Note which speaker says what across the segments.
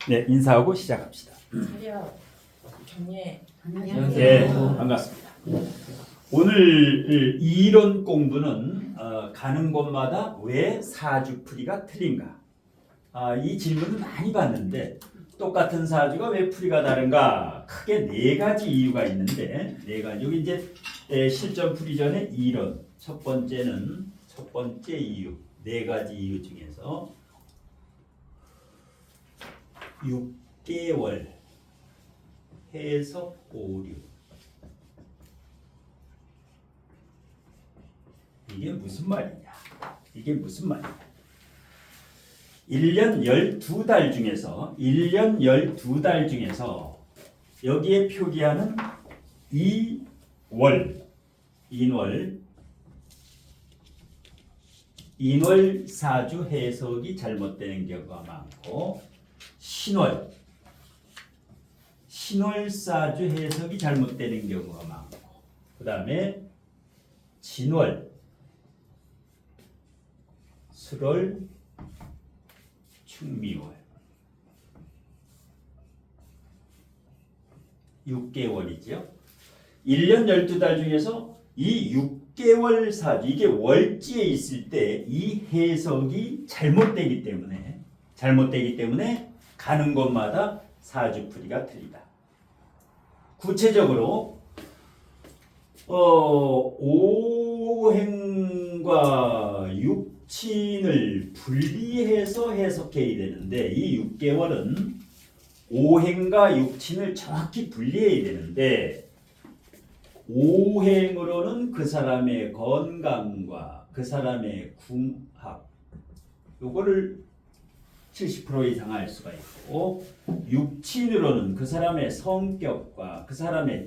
Speaker 1: 네, 인사하고 시작합시다.
Speaker 2: 자리야, 경례.
Speaker 1: 네, 반갑습니다. 오늘 이론 공부는 가는 곳마다 왜 사주풀이가 틀린가? 이 질문을 많이 받는데 똑같은 사주가 왜 풀이가 다른가? 크게 네 가지 이유가 있는데 네 가지. 여기 이제 실전 풀이 전에 이론. 첫 번째 이유. 네 가지 이유 중에서 6개월 해석 오류. 이게 무슨 말이냐? 1년 12달 중에서 1년 12달 중에서 여기에 표기하는 인월 사주 해석이 잘못되는 경우가 많고 신월 사주 해석이 잘못되는 경우가 많고 그 다음에 진월, 술월, 충미월 6개월이죠. 1년 12달 중에서 이 6개월 사주, 이게 월지에 있을 때 이 해석이 잘못되기 때문에 가는 곳마다 사주풀이가 틀리다. 구체적으로 오행과 육친을 분리해서 해석해야 되는데 이 6개월은 오행과 육친을 정확히 분리해야 되는데 오행으로는 그 사람의 건강과 그 사람의 궁합 요거를 70% 이상 알 수가 있고 육친으로는 그 사람의 성격과 그 사람의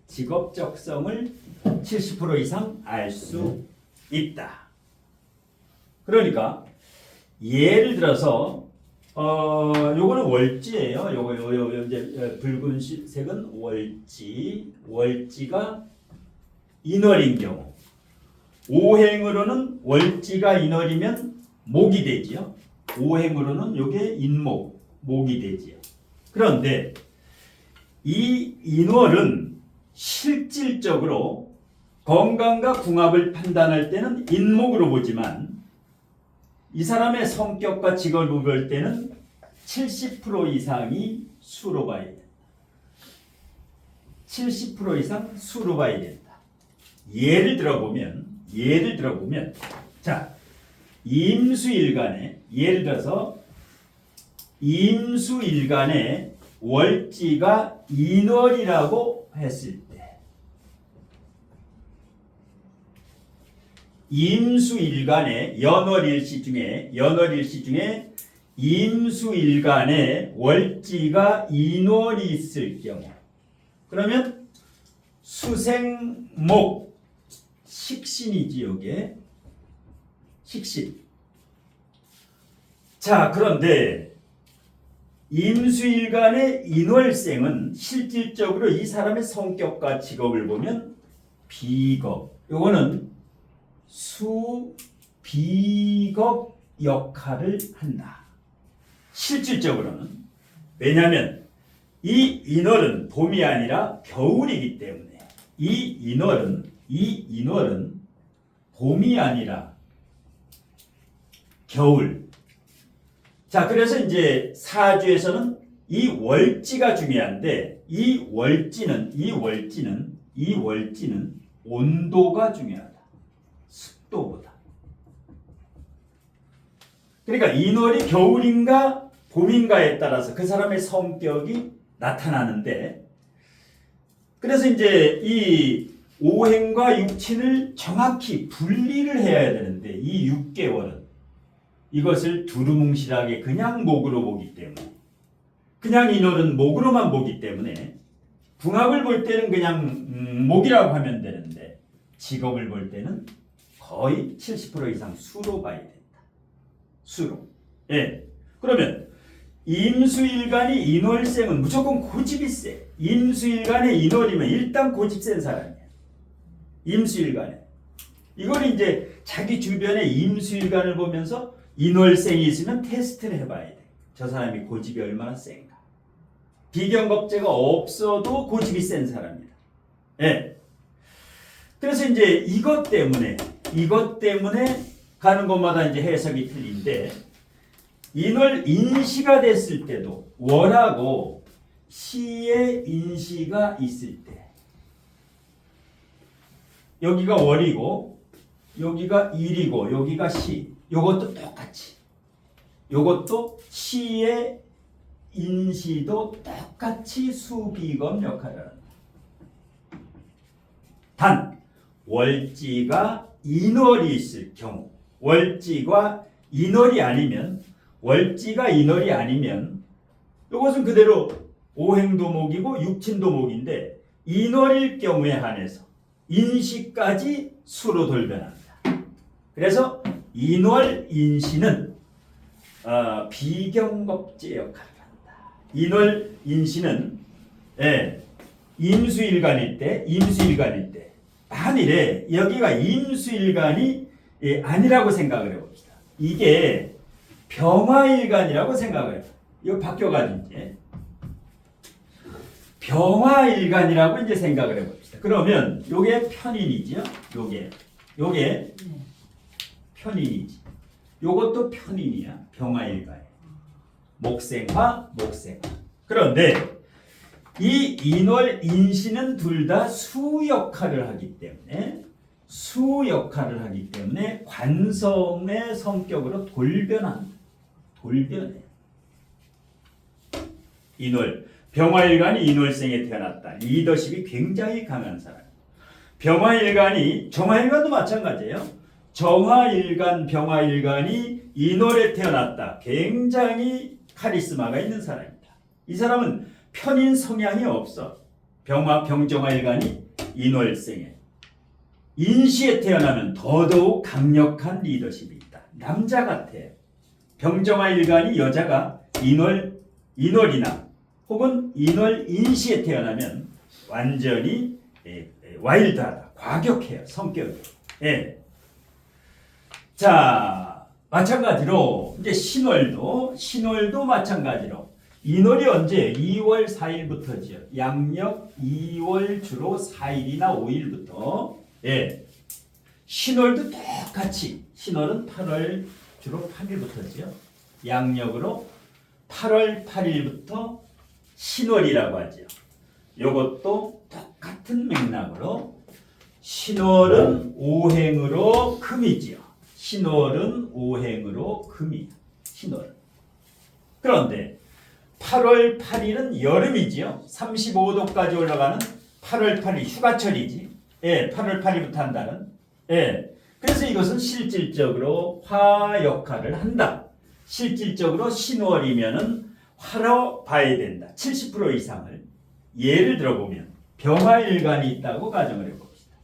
Speaker 1: 직업적성을 70% 이상 알 수 있다. 그러니까 예를 들어서 요거는 월지예요. 요거 이제 붉은색은 월지가 인월인 경우 오행으로는 월지가 인월이면 목이 되지요. 오행으로는 요게 목이 되지요. 그런데 이 인월은 실질적으로 건강과 궁합을 판단할 때는 인목으로 보지만 이 사람의 성격과 직업을 볼 때는 70% 이상이 수로 봐야 된다. 70% 이상 수로 봐야 된다. 예를 들어보면 자, 임수일간에 예를 들어서 임수일간에 월지가 인월이라고 했을 때 임수일간에 연월일시 중에 임수일간에 월지가 인월이 있을 경우 그러면 수생목 식신이지 요게 식신. 자, 그런데 임수일간의 인월생은 실질적으로 이 사람의 성격과 직업을 보면 비겁. 요거는 비겁 역할을 한다. 실질적으로는. 왜냐하면 이 인월은 봄이 아니라 겨울이기 때문에 이 인월은 봄이 아니라 겨울. 자, 그래서 이제 사주에서는 이 월지가 중요한데 이 월지는 온도가 중요하다. 습도보다. 그러니까 인월이 겨울인가 봄인가에 따라서 그 사람의 성격이 나타나는데 그래서 이제 이 오행과 육친을 정확히 분리를 해야 되는데 이 6개월은 이것을 두루뭉실하게 그냥 목으로 보기 때문에 그냥 인월은 목으로만 보기 때문에 궁합을 볼 때는 그냥 목이라고 하면 되는데 직업을 볼 때는 거의 70% 이상 수로 봐야 된다. 수로. 예. 그러면 임수일간이 인월생은 무조건 고집이 세. 임수일간의 인월이면 일단 고집 센 사람이야. 임수일간에. 이걸 이제 자기 주변에 임수일간을 보면서 인월생이 있으면 테스트를 해봐야 돼. 저 사람이 고집이 얼마나 센가. 비경겁제가 없어도 고집이 센 사람이다. 예. 그래서 이제 이것 때문에 가는 곳마다 이제 해석이 틀린데, 인월 인시가 됐을 때도 월하고 시의 인시가 있을 때, 여기가 월이고 여기가 일이고 여기가 시, 요것도 똑같이, 요것도 시의 인시도 똑같이 수비검 역할을 한다. 단 월지가 인월이 있을 경우, 월지가 인월이 아니면 이것은 그대로 오행도목이고 육친도목인데, 인월일 경우에 한해서 인시까지 수로 돌변한다. 그래서 인월 인시는 비경겁제 역할을 한다. 인월 인시는 임수일간일 때 만일에 여기가 임수일간이 아니라고 생각을 해봅시다. 이게 병화일간이라고 생각을 해요. 이거 바뀌어가지고 이제 병화일간이라고 이제 생각을 해봅시다. 그러면 요게 편인이지요. 요게 편인이지. 요것도 편인이야. 병화일간. 목생화. 그런데 이 인월 인시는 둘 다 수 역할을 하기 때문에 관성의 성격으로 돌변해. 인월, 병화일간이 인월생에 태어났다. 리더십이 굉장히 강한 사람. 정화일간도 마찬가지예요. 정화일간, 병화일간이 인월에 태어났다. 굉장히 카리스마가 있는 사람입니다. 이 사람은 편인 성향이 없어. 병정화일간이 인월생에, 인시에 태어나면 더더욱 강력한 리더십이 있다. 남자 같아. 병정화일간이 여자가 인월이나 혹은 인월 인시에 태어나면 완전히 와일드하다. 과격해요. 성격이. 자, 마찬가지로 이제 신월도 마찬가지로 인월이 언제? 2월 4일부터지요. 양력 2월 주로 4일이나 5일부터. 신월도 똑같이. 신월은 8월 주로 8일부터지요. 양력으로 8월 8일부터 신월이라고 하죠. 이것도 똑같은 맥락으로 신월은 오행으로 금이지요. 신월은 오행으로 금이야. 신월은. 그런데 8월 8일은 여름이지요. 35도까지 올라가는 8월 8일 휴가철이지. 8월 8일부터 한다는. 그래서 이것은 실질적으로 화 역할을 한다. 실질적으로 신월이면은 화로 봐야 된다. 70% 이상을. 예를 들어보면 병화일간이 있다고 가정을 해봅시다.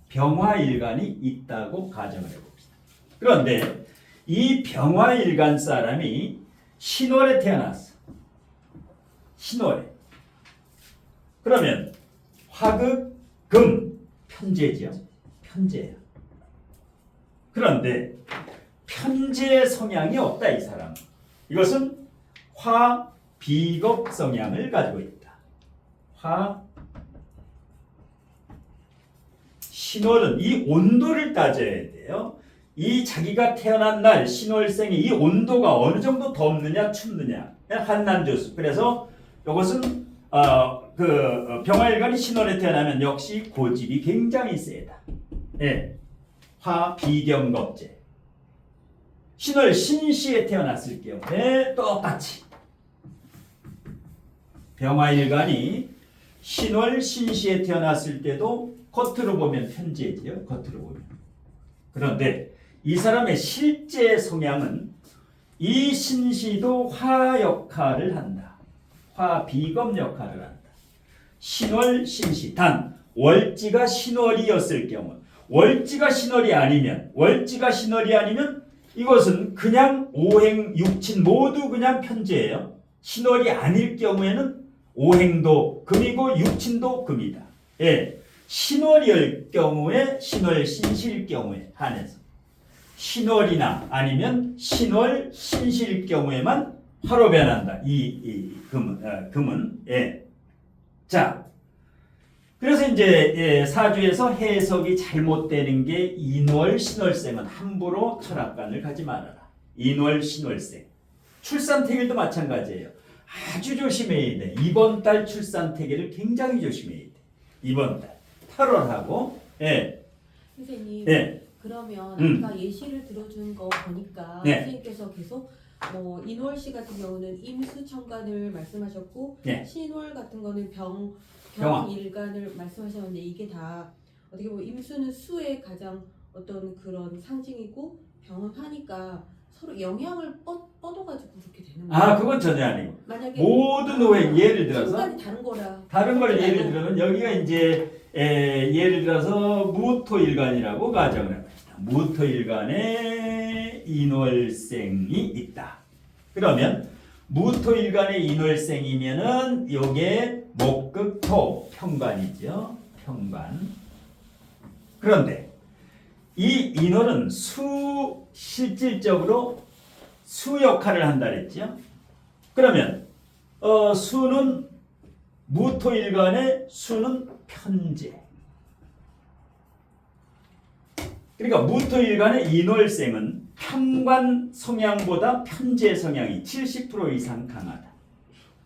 Speaker 1: 병화일간이 있다고 가정을 해봅시다. 그런데 이 병화일간 사람이 신월에 태어났어. 신월에. 그러면 화극, 금, 편제죠. 편제야. 그런데 편제의 성향이 없다, 이 사람. 이것은 화, 비겁 성향을 가지고 있다. 화, 신월은 이 온도를 따져야 돼요. 이 자기가 태어난 날 신월생이 이 온도가 어느 정도 덥느냐 춥느냐. 한난조수. 그래서 이것은 병화일간이 신월에 태어나면 역시 고집이 굉장히 세다. 화, 비경겁제. 신월 신시에 태어났을 경우에 똑같이 병화일간이 신월 신시에 태어났을 때도 겉으로 보면 편제지요. 겉으로 보면. 그런데 이 사람의 실제 성향은 이 신시도 화 역할을 한다. 화 비검 역할을 한다. 신월 신시. 단 월지가 신월이었을 경우, 월지가 신월이 아니면 이것은 그냥 오행 육친 모두 그냥 편제예요. 신월이 아닐 경우에는 오행도 금이고 육친도 금이다. 신월일 경우에, 신월 신시일 경우에 한해서 신월이나 아니면 신월 신시일 경우에만 화로 변한다. 금은 예. 자, 그래서 이제 사주에서 해석이 잘못되는 게 인월신월생은 함부로 철학관을 가지 말아라. 인월신월생. 출산태길도 마찬가지예요. 아주 조심해야 돼. 이번 달 출산태길을 굉장히 조심해야 돼. 이번 달 8월하고 예.
Speaker 3: 선생님,
Speaker 1: 예.
Speaker 3: 그러면 아까 예시를 들어준 거 보니까
Speaker 1: 네.
Speaker 3: 선생님께서 계속 뭐 인월씨 같은 경우는 임수천간을 말씀하셨고
Speaker 1: 네.
Speaker 3: 신월 같은 거는
Speaker 1: 병화.
Speaker 3: 병일간을 말씀하셨는데 이게 다 어떻게 보면 임수는 수의 가장 어떤 그런 상징이고 병은 화니까 서로 영향을 뻗어가지고 그렇게 되는 거예요.
Speaker 1: 아, 그건 전혀 아니고.
Speaker 3: 만약에
Speaker 1: 모든 오해 예를 들어서
Speaker 3: 순간이 다른 거라.
Speaker 1: 다른 걸 예를 들면 여기가 이제 예를 들어서 무토일간이라고 가정을 해봅시다. 무토일간에 인월생이 있다. 그러면 무토일간의 인월생이면은 요게 목극토 평관이죠. 평관. 그런데 이 인월은 실질적으로 수 역할을 한다 그랬죠. 그러면 수는 무토일간의 수는 편재. 그러니까 무토일간의 인월생은 평관 성향보다 편재 성향이 70% 이상 강하다.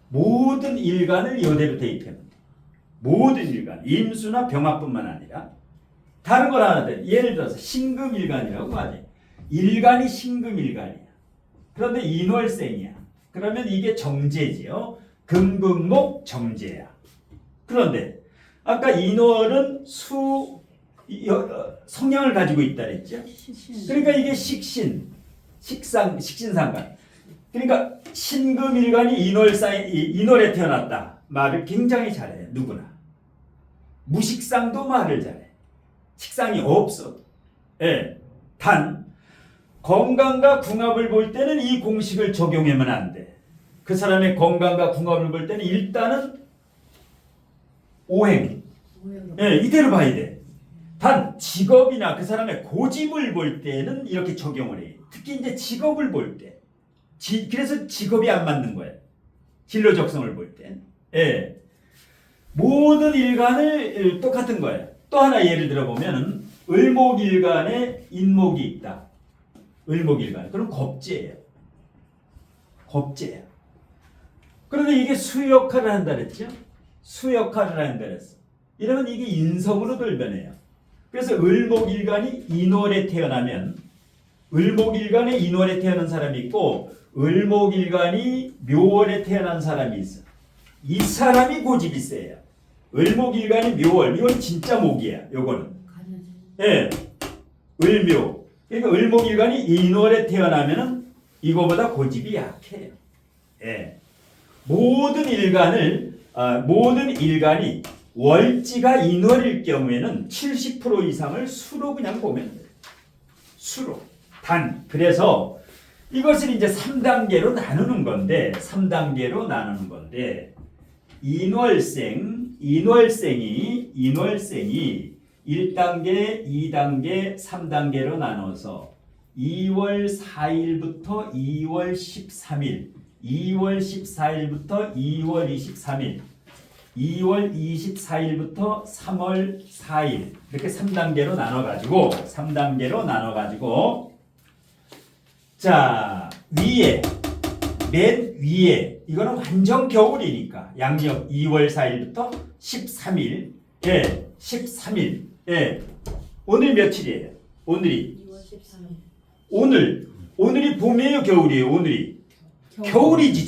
Speaker 1: 모든 일간을 이대로 대입하면 돼. 모든 일간, 임수나 병화뿐만 아니라 다른 걸 하나 돼. 예를 들어서 신금일간이라고 하지. 일간이 신금일간이야. 그런데 인월생이야. 그러면 이게 정제지요. 금금목 정제야. 그런데 아까 인월은 성향을 가지고 있다 그랬죠. 그러니까 이게 식신상관. 그러니까 신금일간이 인월에 태어났다. 말을 굉장히 잘해. 누구나. 무식상도 말을 잘해. 식상이 없어. 예. 단 건강과 궁합을 볼 때는 이 공식을 적용하면 안 돼. 그 사람의 건강과 궁합을 볼 때는 일단은 오행. 예, 이대로 봐야 돼. 단 직업이나 그 사람의 고집을 볼 때는 이렇게 적용을 해. 특히 이제 직업을 볼 때. 그래서 직업이 안 맞는 거예요. 진로 적성을 볼 때. 예. 모든 일간을 똑같은 거예요. 또 하나 예를 들어보면 을목일간에 인목이 있다. 을목일간. 그럼 겁재예요. 겁재야. 그런데 이게 수 역할을 한다 그랬죠? 수 역할을 한다 그랬어. 이러면 이게 인성으로 돌변해요. 그래서 을목일간이 인월에 태어나면 을목일간에 인월에 태어난 사람이 있고 을목일간이 묘월에 태어난 사람이 있어. 이 사람이 고집이 세요. 을목일간이 묘월은 진짜 목이야. 요거는. 예. 을묘. 그러니까 을목일간이 인월에 태어나면은 이거보다 고집이 약해요. 예. 모든 일간이 월지가 인월일 경우에는 70% 이상을 수로 그냥 보면 돼요. 수로. 그래서 이것을 이제 3단계로 나누는 건데, 인월생이 1단계, 2단계, 3단계로 나눠서 2월 4일부터 2월 13일, 2월 14일부터 2월 23일, 2월 24일부터 3월 4일 이렇게 3단계로 나눠가지고 자 맨 위에 이거는 완전 겨울이니까 양력 2월 4일부터 13일 13일 오늘 며칠이에요? 오늘이
Speaker 3: 2월 13일.
Speaker 1: 오늘이 봄이에요? 겨울이에요? 오늘이 겨울이지.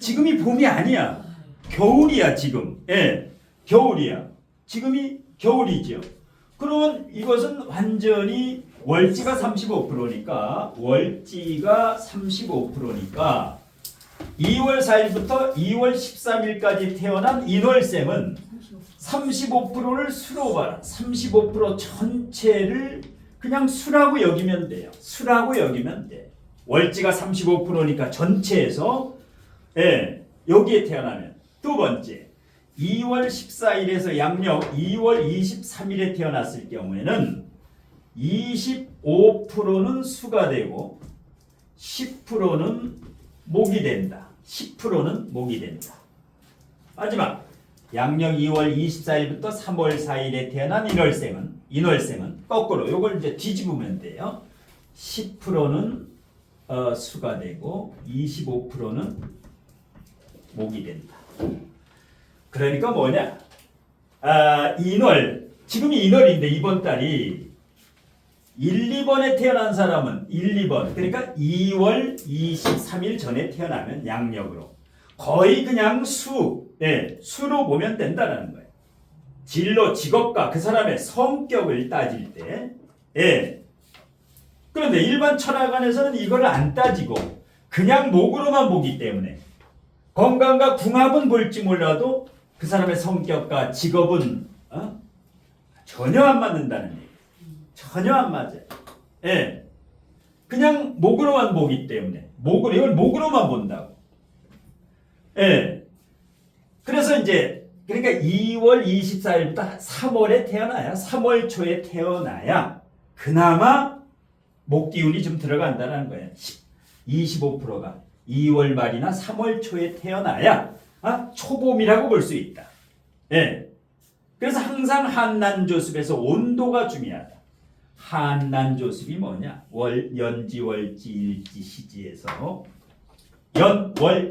Speaker 1: 지금이 봄이 아니야. 겨울이야 지금. 겨울이야. 지금이 겨울이죠. 그러면 이것은 완전히 월지가 35%니까 2월 4일부터 2월 13일까지 태어난 인월생은 35%를 수로 봐라. 35% 전체를 그냥 수라고 여기면 돼요. 월지가 35%니까 전체에서 여기에 태어나면 두 번째 2월 14일에서 양력 2월 23일에 태어났을 경우에는 25%는 수가 되고 10%는 목이 된다. 10%는 목이 된다. 마지막 양력 2월 24일부터 3월 4일에 태어난 인월생은 거꾸로 이걸 이제 뒤집으면 돼요. 10%는 수가 되고 25%는 목이 된다. 그러니까 뭐냐? 지금이 인월인데 이번 달이 1, 2번에 태어난 사람은 1, 2번 그러니까 2월 23일 전에 태어나면 양력으로 거의 그냥 수로 보면 된다는 거예요. 진로, 직업과 그 사람의 성격을 따질 때 그런데 일반 철학안에서는 이걸 안 따지고 그냥 목으로만 보기 때문에 건강과 궁합은 볼지 몰라도 그 사람의 성격과 직업은 전혀 안 맞는다는 얘기예요. 전혀 안 맞아요. 그냥 목으로만 보기 때문에 이걸 목으로만 본다고. 그래서 이제 그러니까 2월 24일부터 3월에 태어나야 3월 초에 태어나야 그나마 목 기운이 좀 들어간다는 거예요. 25%가 2월 말이나 3월 초에 태어나야 초봄이라고 볼 수 있다. 그래서 항상 한난조습에서 온도가 중요하다. 한난조습이 뭐냐? 연지, 월지, 일지, 시지에서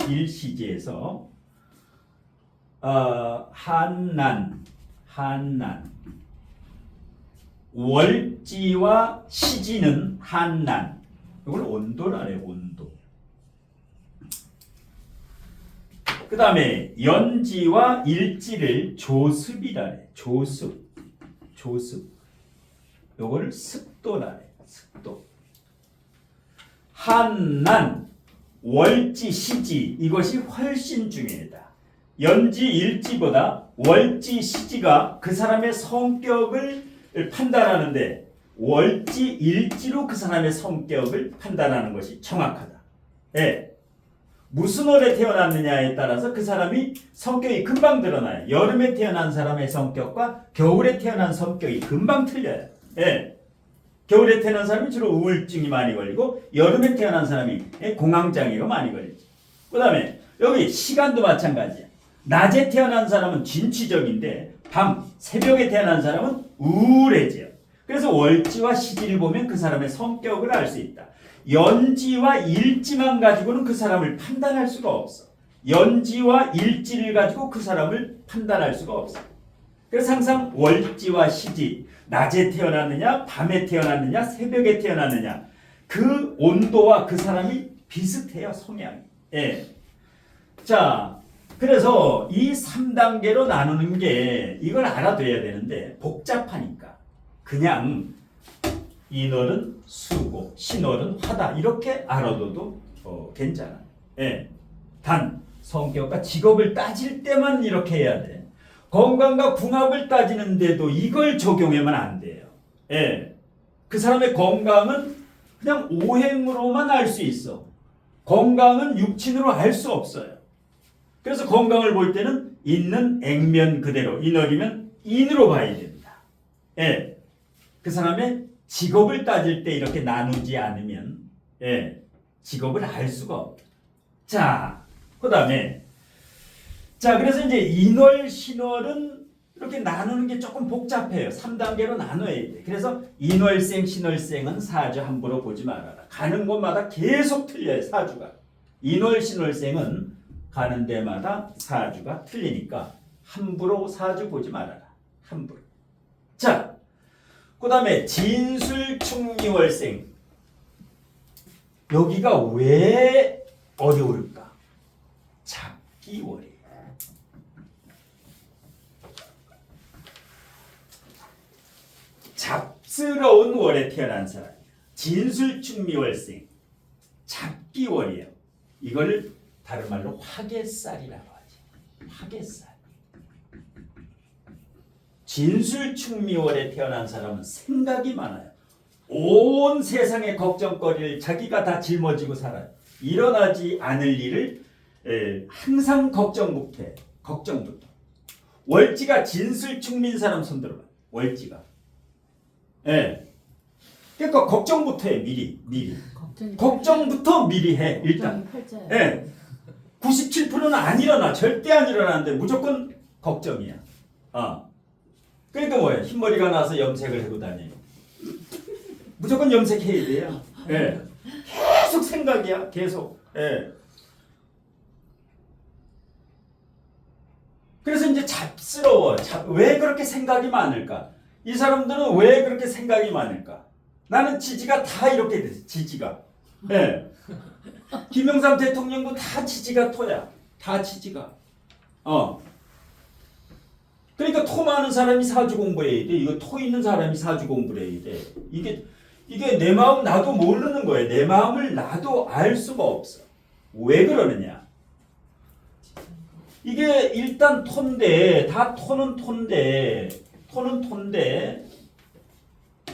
Speaker 1: 일시지에서 한난 월지와 시지는 한난 이걸 온도라 해요. 온도. 그 다음에 연지와 일지를 조습이라 해요. 조습 요거를 습도라 해요. 습도. 한난 월지 시지 이것이 훨씬 중요하다. 연지 일지보다 월지 시지가 그 사람의 성격을 판단하는데 월지 일지로 그 사람의 성격을 판단하는 것이 정확하다. 무슨 월에 태어났느냐에 따라서 그 사람이 성격이 금방 드러나요. 여름에 태어난 사람의 성격과 겨울에 태어난 성격이 금방 틀려요. 겨울에 태어난 사람이 주로 우울증이 많이 걸리고 여름에 태어난 사람이 공황장애가 많이 걸리죠. 그 다음에 여기 시간도 마찬가지야. 낮에 태어난 사람은 진취적인데 새벽에 태어난 사람은 우울해져요. 그래서 월지와 시지를 보면 그 사람의 성격을 알 수 있다. 연지와 일지만 가지고는 그 사람을 판단할 수가 없어. 연지와 일지를 가지고 그 사람을 판단할 수가 없어. 그래서 항상 월지와 시지, 낮에 태어났느냐, 밤에 태어났느냐, 새벽에 태어났느냐, 그 온도와 그 사람이 비슷해요, 성향이. 자, 그래서 이 3단계로 나누는 게 이걸 알아둬야 되는데 복잡하니까 그냥 인월은 수고, 신월은 화다 이렇게 알아둬도 괜찮아요. 단 성격과 직업을 따질 때만 이렇게 해야 돼. 건강과 궁합을 따지는데도 이걸 적용하면 안 돼요. 그 사람의 건강은 그냥 오행으로만 알 수 있어. 건강은 육친으로 알 수 없어요. 그래서 건강을 볼 때는 있는 액면 그대로 인월이면 인으로 봐야 된다. 그 사람의 직업을 따질 때 이렇게 나누지 않으면 직업을 알 수가 없다. 자, 그 다음에 그래서 이제 인월, 신월은 이렇게 나누는 게 조금 복잡해요. 3단계로 나눠야 돼. 그래서 인월생, 신월생은 사주 함부로 보지 말아라. 가는 곳마다 계속 틀려요, 사주가. 인월, 신월생은 가는 데마다 사주가 틀리니까 함부로 사주 보지 말아라. 함부로. 자, 그 다음에 진술충리월생. 여기가 왜 어려울까? 잡기월이에요. 잡스러운 월에 태어난 사람. 진술충리월생. 잡기월이에요. 이걸 다른 말로 화개살이라고 하지. 화개살. 진술충미월에 태어난 사람은 생각이 많아요. 온 세상의 걱정거리를 자기가 다 짊어지고 살아요. 일어나지 않을 일을 항상 걱정부터 해. 걱정부터. 월지가 진술충민 사람 손들어봐. 월지가. 그러니까 걱정부터 해. 미리. 걱정부터 미리 해. 일단.
Speaker 2: 팔자야.
Speaker 1: 예. 97%는 안 일어나. 절대 안 일어나는데 무조건 걱정이야. 그러니까 뭐야? 흰머리가 나서 염색을 하고 다녀요. 무조건 염색해야 돼요. 예. 계속 생각이야. 계속. 예. 그래서 이제 잡스러워. 왜 그렇게 생각이 많을까? 이 사람들은 왜 그렇게 생각이 많을까? 나는 지지가 다 이렇게 됐어. 지지가. 예. 김영삼 대통령도 다 지지가 토야. 다 지지가. 그러니까 토 많은 사람이 사주 공부해야 돼. 이거 토 있는 사람이 사주 공부를 해야 돼. 이게 내 마음 나도 모르는 거예요. 내 마음을 나도 알 수가 없어. 왜 그러느냐? 이게 일단 토인데 다 토는 토인데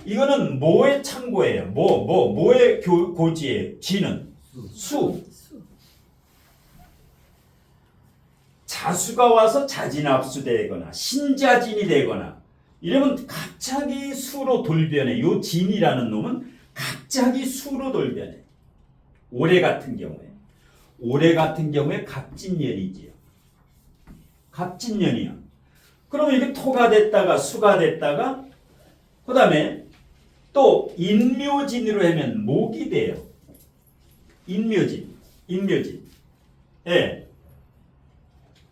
Speaker 1: 이거는 뭐의 창고예요? 뭐의 고지예요? 지는 수. 자수가 와서 자진압수되거나 신자진이 되거나 이러면 갑자기 수로 돌변해. 요 진이라는 놈은 갑자기 수로 돌변해. 올해 같은 경우에 갑진년이지요. 갑진년이야. 그러면 이게 토가 됐다가 수가 됐다가 그 다음에 또 인묘진으로 하면 목이 돼요. 인묘진. 예.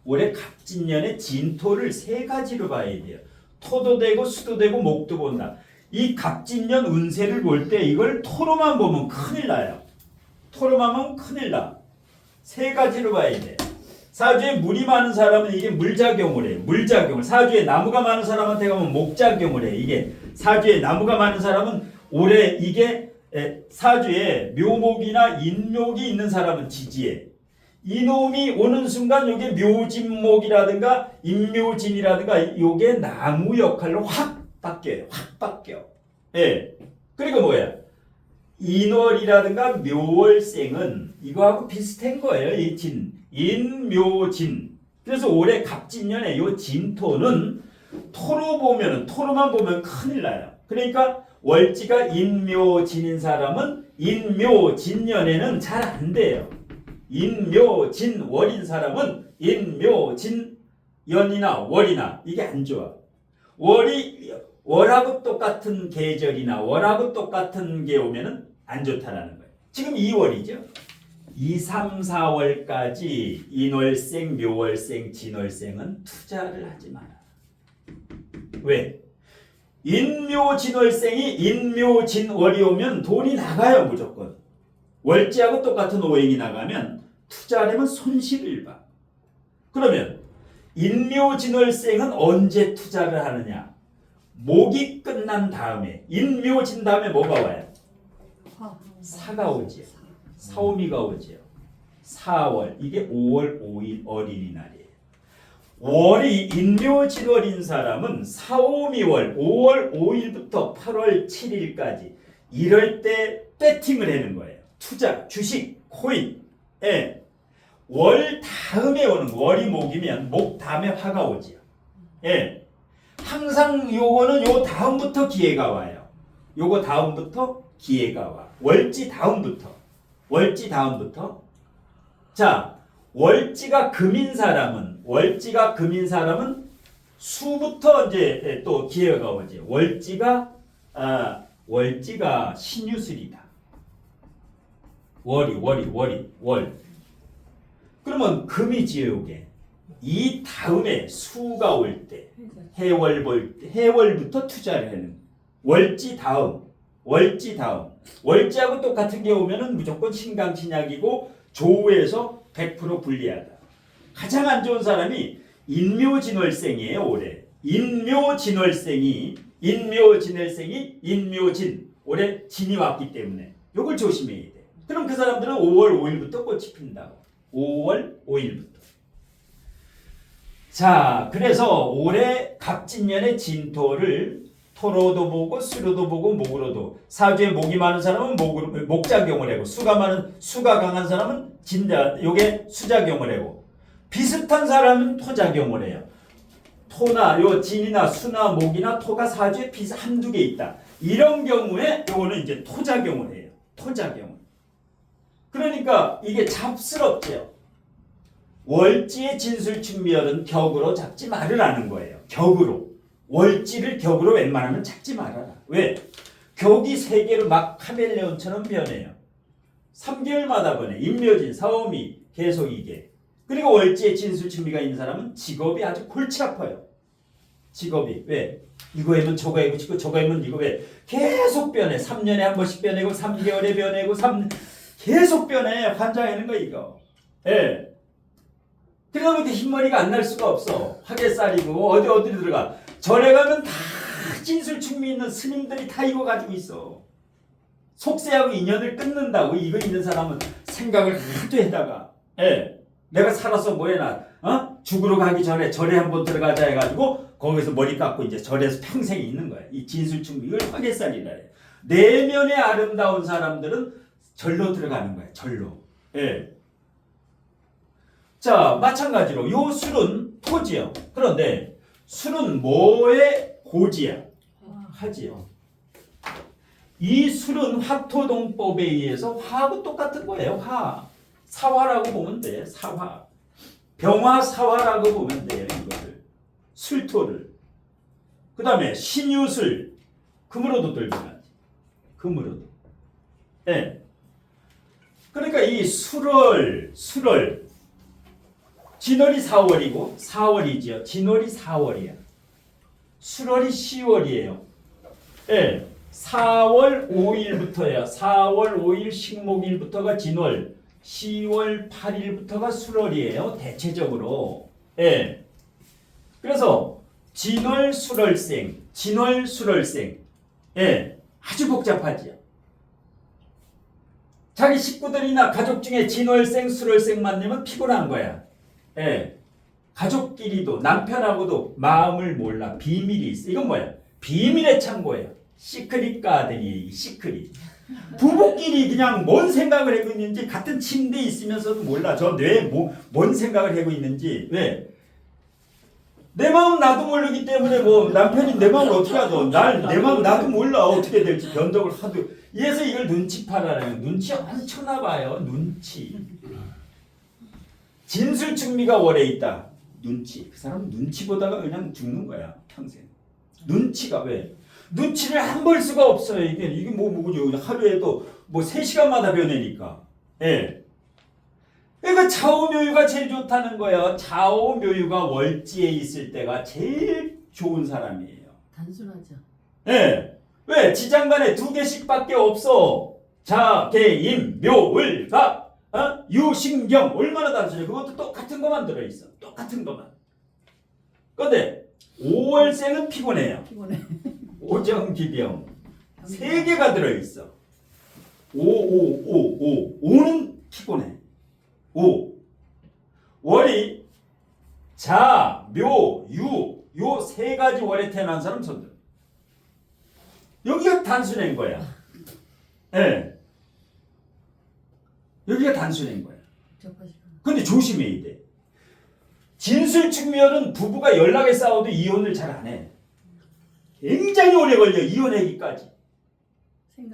Speaker 1: 올해 갑진년의 진토를 세 가지로 봐야 돼요. 토도 되고 수도 되고 목도 본다. 이 갑진년 운세를 볼 때 이걸 토로만 보면 큰일 나요. 토로만 보면 큰일 나. 세 가지로 봐야 돼. 사주에 물이 많은 사람은 이게 물작용을 해. 물작용을. 사주에 나무가 많은 사람한테 가면 목작용을 해. 이게 사주에 나무가 많은 사람은 올해 이게 사주에 묘목이나 인묘기 있는 사람은 지지해. 이놈이 오는 순간 이게 묘진목이라든가 인묘진이라든가 요게 나무 역할로 확 바뀌어요. 확 바뀌어. 예. 그리고 뭐야? 인월이라든가 묘월생은 이거하고 비슷한 거예요. 이 진. 인묘진. 그래서 올해 갑진년에 요 진토는 토로만 보면 큰일 나요. 그러니까 월지가 인묘진인 사람은 인묘진년에는 잘 안 돼요. 인묘진월인 사람은 인묘진연이나 월이나 이게 안 좋아. 월하고 똑같은 계절이나 월하고 똑같은 게 오면은 안 좋다라는 거예요. 지금 2월이죠. 2, 3, 4월까지 인월생, 묘월생, 진월생은 투자를 하지 마라. 왜? 인묘진월생이 인묘진월이 오면 돈이 나가요. 무조건. 월지하고 똑같은 오행이 나가면 투자하려면 손실을 봐. 그러면 인묘진월생은 언제 투자를 하느냐? 목이 끝난 다음에 인묘진 다음에 뭐가 와요? 사가 오지요. 사오미가 오지요. 4월 이게 5월 5일 어린이날이에요. 월이 인묘진월인 사람은 사오미월 5월 5일부터 8월 7일까지 이럴 때 배팅을 하는 거예요. 투자, 주식, 코인. 예. 월 다음에 오는 거. 월이 목이면 목 다음에 화가 오지요. 예. 항상 요거는 요 다음부터 기회가 와요. 요거 다음부터 기회가 와. 월지 다음부터. 자, 월지가 금인 사람은 수부터 이제 또 기회가 오지. 월지가 신유술이다. 월. 그러면 금이지요, 요게. 이 다음에 수가 올 때, 해월부터 투자를 하는. 월지 다음. 월지하고 똑같은 게 오면은 무조건 신강신약이고 조우에서 100% 불리하다. 가장 안 좋은 사람이 인묘진월생이에요, 올해. 인묘진 올해 진이 왔기 때문에 요걸 조심해야 돼. 그럼 그 사람들은 5월 5일부터 꽃이 핀다고. 5월 5일부터. 자, 그래서 올해 갑진년의 진토를 토로도 보고 수로도 보고 목으로도. 사주에 목이 많은 사람은 목작용을 하고 수가 강한 사람은 요게 수작용을 하고 비슷한 사람은 토작용을 해요. 토나 요 진이나 수나 목이나 토가 사주에 한두 개 있다. 이런 경우에 요거는 이제 토작용을 해요. 토작용. 그러니까 이게 잡스럽죠. 월지의 진술충미열은 격으로 잡지 말으라는 거예요. 격으로. 월지를 격으로 웬만하면 잡지 말아라. 왜? 격이 세 개로 막 카멜레온처럼 변해요. 3개월마다 변해. 임묘진, 사오미 계속 이게. 그리고 월지의 진술충미가 있는 사람은 직업이 아주 골치 아파요. 직업이. 왜? 이거 하면 저거 하고 싶고 저거 하면 이거 왜? 계속 변해. 3년에 한 번씩 변해고 3개월에 변해고 계속 변해. 환장하는 거 이거. 예. 그러다 보니까 흰머리가 안 날 수가 없어. 화개살이고 어디 들어가. 절에 가면 다 진술충미 있는 스님들이 다 이거 가지고 있어. 속세하고 인연을 끊는다고 이거 있는 사람은 생각을 하도 해다가 예. 내가 살아서 뭐 해나 죽으러 가기 전에 절에 한번 들어가자 해가지고 거기서 머리 깎고 이제 절에서 평생 있는 거야. 이 진술충미 이걸 화개살이라 해. 내면의 아름다운 사람들은 절로 들어가는 거야. 절로. 예. 자, 마찬가지로 요 술은 토지요. 그런데 술은 뭐의 고지야? 화지요. 이 술은 화토동법에 의해서 화하고 똑같은 거예요. 화. 사화라고 보면 돼. 사화. 병화 사화라고 보면 돼요. 이거를. 술토를. 그 다음에 신유술. 금으로도 들고나지. 금으로도. 예. 그러니까 이 술을 진월이 4월이고 4월이지요. 진월이 4월이야. 술월이 10월이에요. 예. 4월 5일부터야. 4월 5일 식목일부터가 진월, 10월 8일부터가 술월이에요. 대체적으로. 예. 그래서 진월 술월생, 진월 술월생. 예. 아주 복잡하지요. 자기 식구들이나 가족 중에 진월생, 술월생 만나면 피곤한 거야. 예. 가족끼리도 남편하고도 마음을 몰라. 비밀이 있어. 이건 뭐야? 비밀의 창고예요. 시크릿 가든이 시크릿. 부부끼리 그냥 뭔 생각을 하고 있는지 같은 침대에 있으면서도 몰라. 저 뇌에 뭔 생각을 하고 있는지. 왜? 내 마음 나도 모르기 때문에 뭐 남편이 내 마음을 어떻게 하죠? 내 마음 나도 몰라. 어떻게 될지 변덕을 하도. 이래서 이걸 눈치파라는 눈치 엄청나 봐요. 눈치. 진술충미가 월에 있다. 눈치. 그 사람은 눈치 보다가 그냥 죽는 거야. 평생. 눈치가 왜? 눈치를 안 볼 수가 없어요. 이게 뭐죠? 하루에도 뭐 3시간마다 변하니까. 예. 그러니까 좌우묘유가 제일 좋다는 거예요. 좌우묘유가 월지에 있을 때가 제일 좋은 사람이에요.
Speaker 2: 단순하죠.
Speaker 1: 예. 왜? 지장간에 2개씩밖에 없어. 자, 개, 임, 묘, 을, 가, 유, 신경. 얼마나 단순해. 그것도 똑같은 것만 들어있어. 똑같은 것만. 그런데 5월생은 피곤해요.
Speaker 2: 피곤해.
Speaker 1: 오정기병 3개가 들어있어. 5는 피곤해. 5. 월이 자, 묘, 유, 요 3가지 월에 태어난 사람 손들. 여기가 단순한 거야. 예. 네. 여기가 단순한 거야. 근데 조심해야 돼. 진술충미열은 부부가 연락에 싸워도 이혼을 잘 안 해. 굉장히 오래 걸려. 이혼하기까지.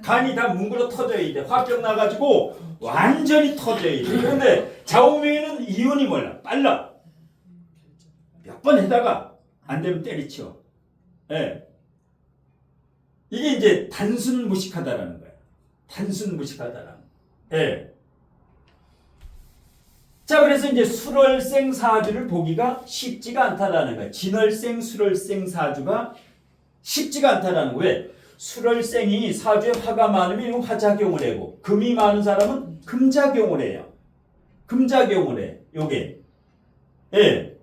Speaker 1: 간이 다 뭉그러 터져야 돼. 화병 나가지고 완전히 터져야 돼. 그런데 좌우묘유는 이혼이 몰라. 빨라. 몇 번 해다가 안 되면 때리쳐. 예. 이게 이제 단순 무식하다라는 거야. 단순 무식하다라는 거. 예. 자, 그래서 이제 술월생 사주를 보기가 쉽지가 않다라는 거야. 진월생, 술월생 사주가 쉽지가 않다라는 거야. 왜? 술월생이 사주에 화가 많으면 화작용을 하고 금이 많은 사람은 금작용을 해요. 금작용을 해. 요게. 예.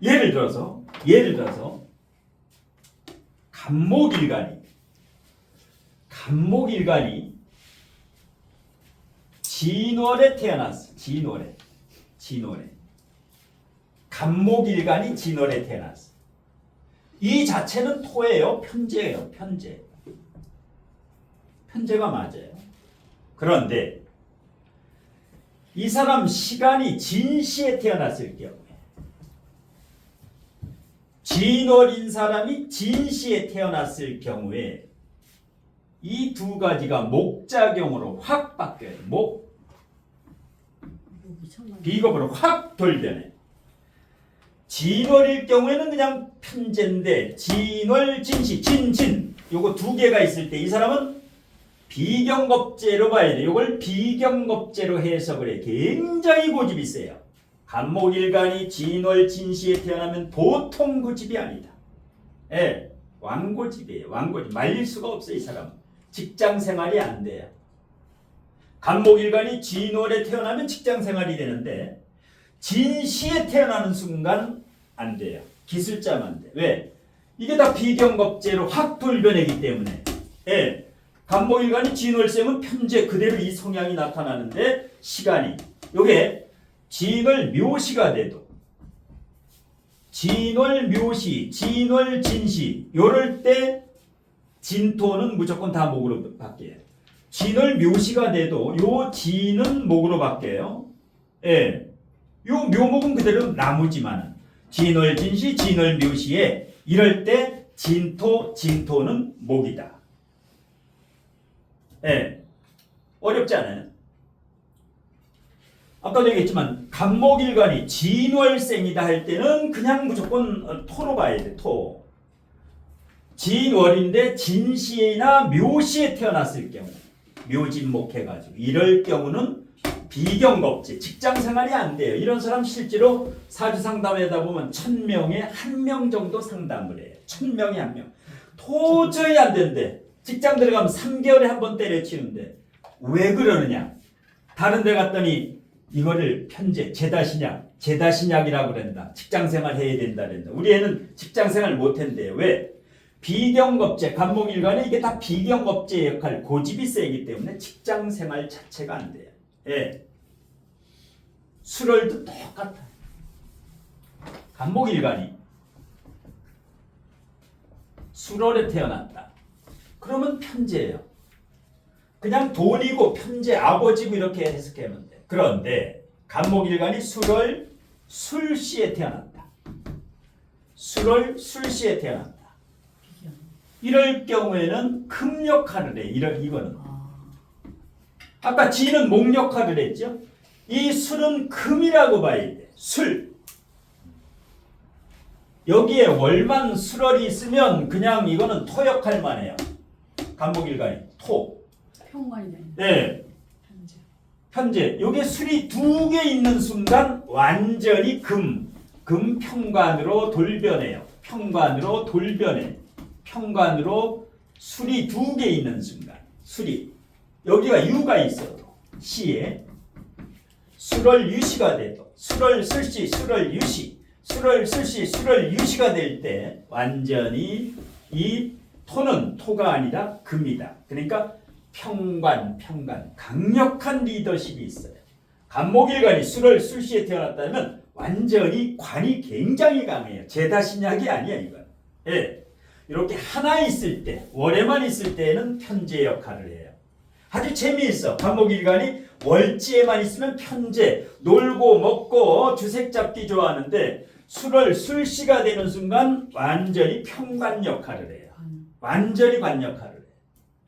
Speaker 1: 예를 들어서 간목일간이 진월에 태어났어. 진월에. 간목일간이 진월에 태어났어. 이 자체는 토예요. 편재예요. 편재가 맞아요. 그런데 이 사람 시간이 진시에 태어났을 경우에 진월인 사람이 진시에 태어났을 경우에 이 두 가지가 목작용으로 확 바뀌어요. 비겁으로 확 돌변해. 진월일 경우에는 그냥 편제인데 진월, 진시, 진진 요거 두 개가 있을 때 이 사람은 비경겁제로 봐야 돼. 이걸 비경겁제로 해석을 해. 굉장히 고집이 세요. 간목일간이 진월, 진시에 태어나면 보통 고집이 아니다. 예, 왕고집이에요. 왕고집. 말릴 수가 없어요. 이 사람은. 직장 생활이 안 돼요. 간목일간이 진월에 태어나면 직장 생활이 되는데 진시에 태어나는 순간 안 돼요. 기술자만 돼. 왜? 이게 다 비경겁제로 확 돌변하기 때문에. 예. 간목일간이 진월생은 편제 그대로 이 성향이 나타나는데 시간이 요게 진월 묘시가 돼도 진월 묘시, 진월 진시 요럴 때 진토는 무조건 다 목으로 바뀌어요. 진월 묘시가 돼도 요 진은 목으로 바뀌어요. 예. 요 묘목은 그대로 나무지만은 진월 진시, 진월 묘시에 이럴 때 진토는 목이다. 예. 어렵지 않아요? 아까도 얘기했지만 간목일간이 진월생이다 할 때는 그냥 무조건 토로 봐야 돼. 토. 진월인데 진시나 묘시에 태어났을 경우 묘진목해가지고 이럴 경우는 비경겁제 직장생활이 안 돼요. 이런 사람 실제로 사주상담에다 보면 1000명에 1명 정도 상담을 해요. 1000명에 1명. 도저히 안 된대. 직장 들어가면 3개월에 한 번 때려치는데 왜 그러느냐? 다른 데 갔더니 이거를 편제, 제다신약이라고 그런다. 직장생활 해야 된다 그런다. 우리 애는 직장생활 못 한대요. 왜? 비경겁제, 간목일간에 이게 다 비경겁제 역할, 고집이 세기 때문에 직장생활 자체가 안 돼요. 예. 술월도 똑같아. 간목일간이 술월에 태어났다. 그러면 편제예요. 그냥 돈이고 편제, 아버지고 이렇게 해석하면 돼. 그런데 간목일간이 술월 술시에 태어났다. 술월 술시에 태어났다. 이럴 경우에는 금 역할을 해. 이거는. 아까 지는 목 역할을 했죠. 이 술은 금이라고 봐야 돼. 술. 여기에 월만 술월이 있으면 그냥 이거는 토 역할만 해요. 간목일간이 토.
Speaker 2: 평관이네.
Speaker 1: 네. 현재 여기에 술이 두 개 있는 순간 완전히 금평관으로 돌변해요. 평관으로 돌변해. 평관으로 술이 두 개 있는 순간 술이 여기가 유가 있어도 시에 술월 유시가 돼도 술월 술시 술월 유시 술월 술시 술월 유시가 될 때 완전히 이 토는 토가 아니라 금이다. 그러니까 평관 강력한 리더십이 있어요. 간목일간이 술월 술시에 태어났다면 완전히 관이 굉장히 강해요. 제다신약이 아니야 이건. 예. 이렇게 하나 있을 때 월에만 있을 때는 편제 역할을 해요. 아주 재미있어. 간목일간이 월지에만 있으면 편제, 놀고 먹고 주색 잡기 좋아하는데 술월 술시가 되는 순간 완전히 평관 역할을 해요. 완전히 관 역할을 해요.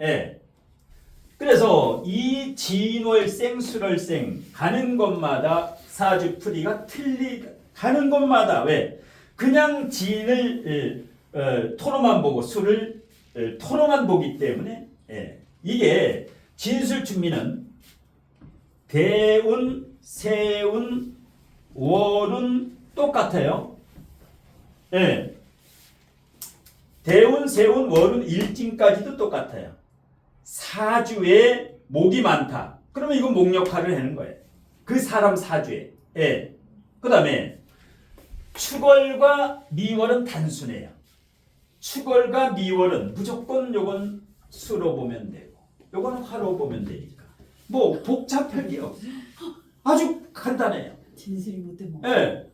Speaker 1: 예. 그래서 이 진월생, 술월생 가는 곳마다 사주풀이가 가는 곳마다 왜? 그냥 진을 토로만 보고 술을 토로만 보기 때문에 예. 이게 진술충미는 대운, 세운, 월운 똑같아요. 예. 대운, 세운, 월운, 일진까지도 똑같아요. 사주에 목이 많다. 그러면 이건 목 역할을 하는 거예요. 그 사람 사주에. 예. 그 다음에 축월과 미월은 단순해요. 축월과 미월은 무조건 요건 수로 보면 되고 요거는 화로 보면 되니까 뭐 복잡할 게 없어요. 아주 간단해요.
Speaker 2: 진실이 못해 뭐.
Speaker 1: 예.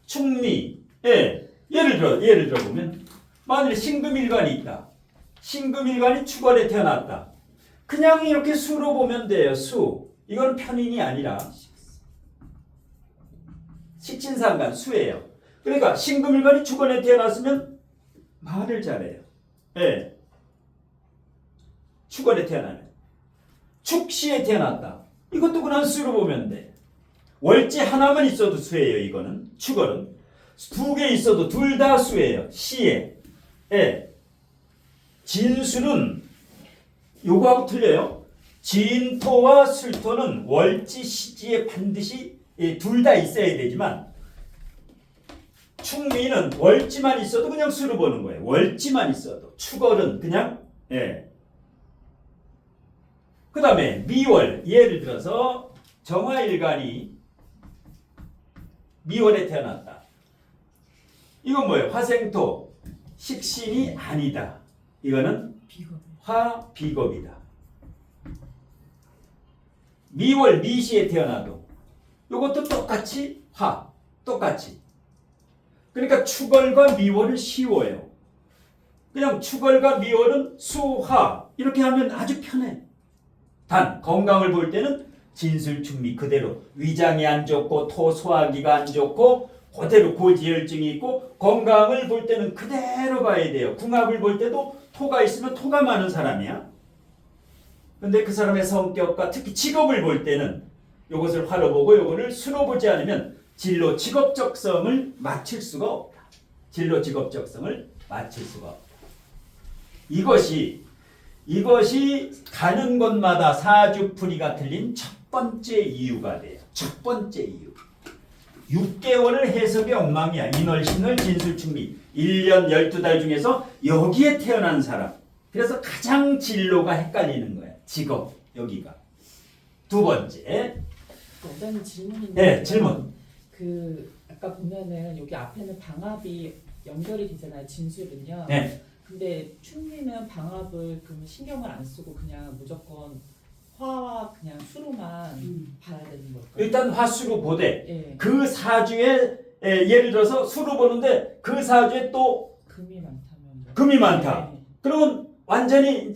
Speaker 1: 충미. 예. 예를 들어 보면 만일 신금일간이 있다. 신금일간이 축월에 태어났다. 그냥 이렇게 수로 보면 돼요. 수. 이건 편인이 아니라 식신상간 수예요. 그러니까 신금일간이 축원에 태어났으면 말을 잘해요. 예. 축원에 태어나면. 축시에 태어났다. 이것도 그냥 수로 보면 돼. 월지 하나만 있어도 수예요. 이거는 축원은. 두 개 있어도 둘 다 수예요. 시에. 예. 진수는 요거하고 틀려요. 진토와 술토는 월지 시지에 반드시 둘 다 있어야 되지만 축미는 월지만 있어도 그냥 수로 보는 거예요. 월지만 있어도. 축월은 그냥 예. 그 다음에 미월, 예를 들어서 정화일간이 미월에 태어났다. 이건 뭐예요? 화생토, 식신이 아니다. 이거는
Speaker 2: 비겁.
Speaker 1: 화비겁이다. 미월, 미시에 태어나도 이것도 똑같이 화, 똑같이. 그러니까 축월과 미월을 씌워요. 그냥 축월과 미월은 수화 이렇게 하면 아주 편해. 단 건강을 볼 때는 진술충미 그대로 위장이 안 좋고 토 소화기가 안 좋고 그대로 고지혈증이 있고 건강을 볼 때는 그대로 봐야 돼요. 궁합을 볼 때도 토가 있으면 토가 많은 사람이야. 근데 그 사람의 성격과 특히 직업을 볼 때는 이것을 화로 보고 이거를 수로 보지 않으면 진로 직업적성을 맞출 수가 없다. 진로 직업적성을 맞출 수가 없다. 이것이 가는 곳마다 사주풀이가 틀린 첫 번째 이유가 돼요. 첫 번째 이유. 6개월을 해석이 엉망이야. 인월, 신월, 진술충미. 1년 12달 중에서 여기에 태어난 사람. 그래서 가장 진로가 헷갈리는 거야. 직업, 여기가. 두 번째.
Speaker 4: 원장님 질문인데.
Speaker 1: 네, 질문.
Speaker 4: 아까 보면은 여기 앞에는 방합이 연결이 되잖아요. 진술은요.
Speaker 1: 네.
Speaker 4: 근데 충미는 방합을 그러면 신경을 안 쓰고 그냥 무조건 화와 그냥 수로만 봐야 되는 걸까요?
Speaker 1: 일단 화수로 보되
Speaker 4: 예.
Speaker 1: 그 사주에 예를 들어서 수로 보는데 그 사주에 또
Speaker 4: 금이 많다면.
Speaker 1: 금이 많다.
Speaker 4: 예.
Speaker 1: 그러면 완전히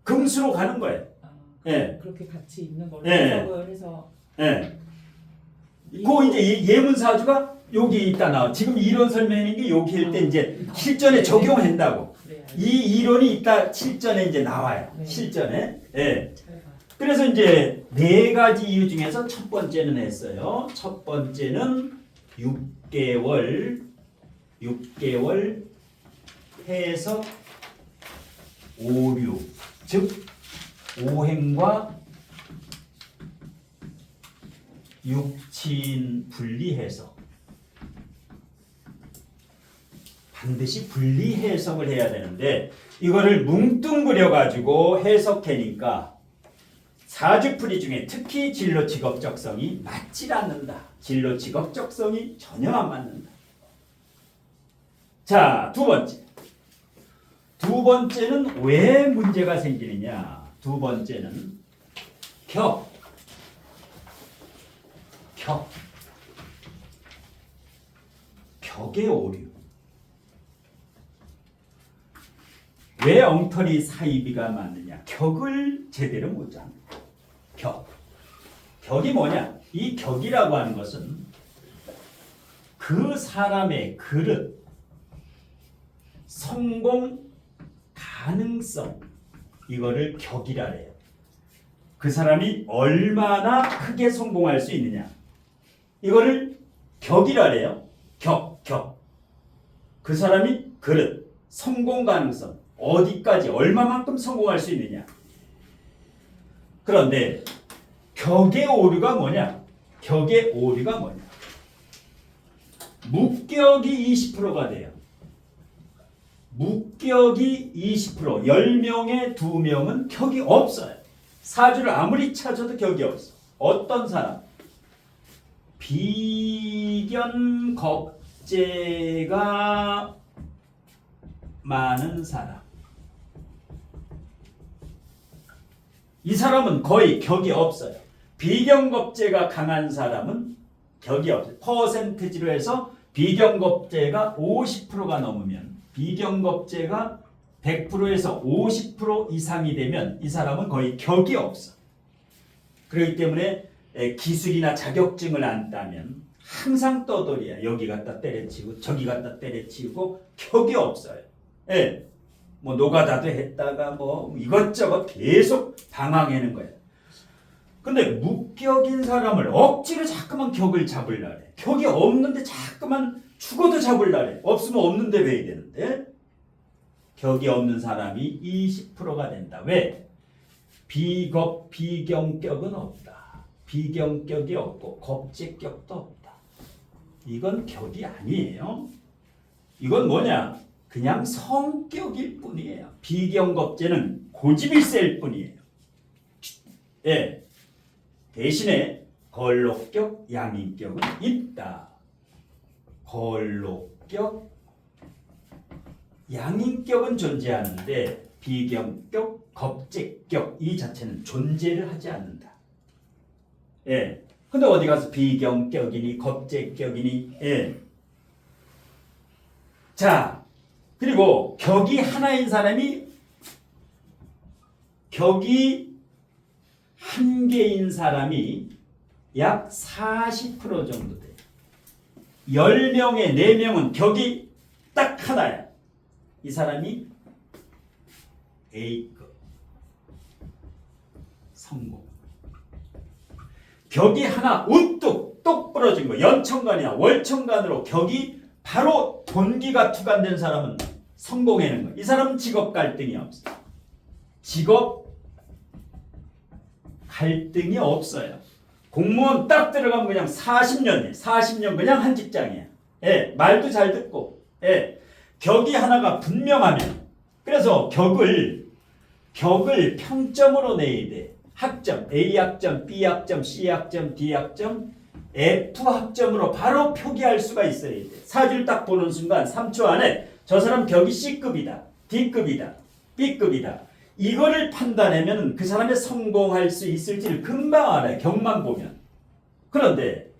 Speaker 1: 금수로 가는 거예요.
Speaker 4: 아,
Speaker 1: 예.
Speaker 4: 그렇게 같이 있는 걸로
Speaker 1: 예.
Speaker 4: 해석을 해서.
Speaker 1: 예. 그 이제 예문 사주가 여기 있다 나와. 지금 이론 설명인 게 여기일 때 이제 실전에 적용한다고.
Speaker 4: 그래야
Speaker 1: 이 이론이 있다 실전에 이제 나와요.
Speaker 4: 네.
Speaker 1: 실전에. 예.
Speaker 4: 잘 봐.
Speaker 1: 그래서 이제 네 가지 이유 중에서 첫 번째는 했어요. 첫 번째는 6개월 해석 오류, 즉 오행과 육친 분리 해석. 반드시 분리 해석을 해야 되는데 이거를 뭉뚱그려 가지고 해석하니까 사주풀이 중에 특히 진로 직업적성이 맞질 않는다. 진로 직업적성이 전혀 안 맞는다. 자, 두 번째는 왜 문제가 생기느냐? 두 번째는 격의 오류. 왜 엉터리 사이비가 많느냐? 격을 제대로 못 잡는 격이 뭐냐? 이 격이라고 하는 것은 그 사람의 그릇, 성공 가능성, 이거를 격이라 해요. 그 사람이 얼마나 크게 성공할 수 있느냐, 이거를 격이라 해요. 격. 그 사람이 그릇, 성공 가능성, 어디까지 얼마만큼 성공할 수 있느냐. 그런데 격의 오류가 뭐냐? 묵격이 20%가 돼요. 묵격이 20%, 10명에 2명은 격이 없어요. 사주를 아무리 찾아도 격이 없어. 어떤 사람? 비견겁재가 많은 사람. 이 사람은 거의 격이 없어요. 비견겁재가 강한 사람은 격이 없어요. 퍼센티지로 해서 비견겁재가 50%가 넘으면, 비견겁재가 100%에서 50% 이상이 되면 이 사람은 거의 격이 없어. 그렇기 때문에 기술이나 자격증을 안 따면 항상 떠돌이야. 여기 갖다 때려치우고 저기 갖다 때려치우고 격이 없어요. 예. 뭐 노가다도 했다가 뭐 이것저것 계속 방황하는 거야. 근데 무격인 사람을 억지로 자꾸만 격을 잡으려 해. 격이 없는데 자꾸만 죽어도 잡으려 해. 없으면 없는데 왜야 되는데? 격이 없는 사람이 20%가 된다. 왜? 비경격은 없다. 비경격이 없고 겁제격도 없다. 이건 격이 아니에요. 이건 뭐냐? 그냥 성격일 뿐이에요. 비경겁제는 고집이 셀 뿐이에요. 예. 대신에 걸록격, 양인격은 있다. 걸록격, 양인격은 존재하는데 비경격, 겁제격 이 자체는 존재를 하지 않는다. 예. 근데 어디 가서 비경격이니 겁제격이니 예. 자, 그리고 격이 하나인 사람이 격이 한 개인 사람이 약 40% 정도 돼요. 10명에 4명은 격이 딱 하나야. 이 사람이 A급 성공. 격이 하나 우뚝 똑 부러진 거 연천간이나 월천간으로 격이 바로 돈기가 투간된 사람은 성공하는 거야. 이 사람은 직업 갈등이 없어. 직업 갈등이 없어요. 공무원 딱 들어가면 그냥 40년이에요. 40년 그냥 한 직장이야. 예, 말도 잘 듣고. 예, 격이 하나가 분명하면 그래서 격을 평점으로 내야 돼. 학점, A 학점, B 학점, C 학점, D 학점, F 학점으로 바로 표기할 수가 있어야 돼. 사주를 딱 보는 순간 3초 안에 저 사람 격이 C급이다, D급이다, B급이다. 이거를 판단하면 그 사람이 성공할 수 있을지를 금방 알아요. 격만 보면. 그런데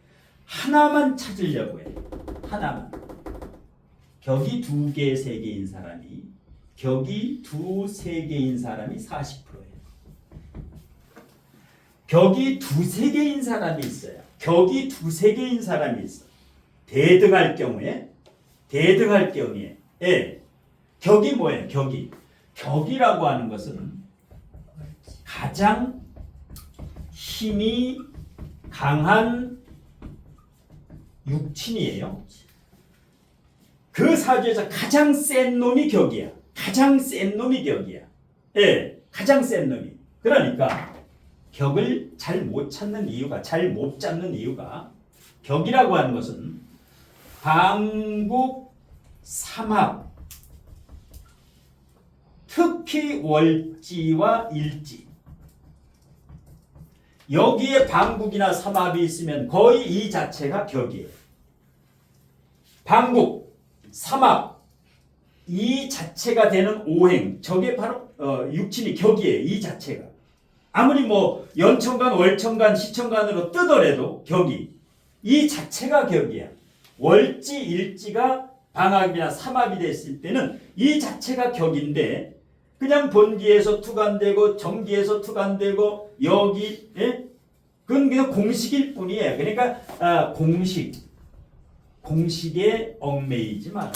Speaker 1: 하나만 찾으려고 해. 하나만. 격이 2개, 3개인 사람이 격이 2, 3개인 사람이 40%예요. 격이 2, 3개인 사람이 있어요. 격이 2, 3개인 사람이 있어. 대등할 경우에 예. 격이 뭐예요? 격이라고 하는 것은 가장 힘이 강한 육친이에요. 그 사주에서 가장 센 놈이 격이야. 가장 센 놈이 격이야. 예, 가장 센 놈이. 그러니까 격을 잘 못 찾는 이유가, 잘 못 잡는 이유가 격이라고 하는 것은 방국, 삼합, 특히 월지와 일지. 여기에 방국이나 삼합이 있으면 거의 이 자체가 격이에요. 방국, 삼합 이 자체가 되는 오행, 저게 바로 육친이 격이에요. 이 자체가. 아무리 뭐 연천간, 월천간, 시천간으로 뜨더라도 격이 이 자체가 격이야. 월지, 일지가 방합이나 삼합이 됐을 때는 이 자체가 격인데 그냥 본기에서 투간되고 정기에서 투간되고 여기 예? 그건 그냥 공식일 뿐이에요. 그러니까 공식에 얽매이지 말아라.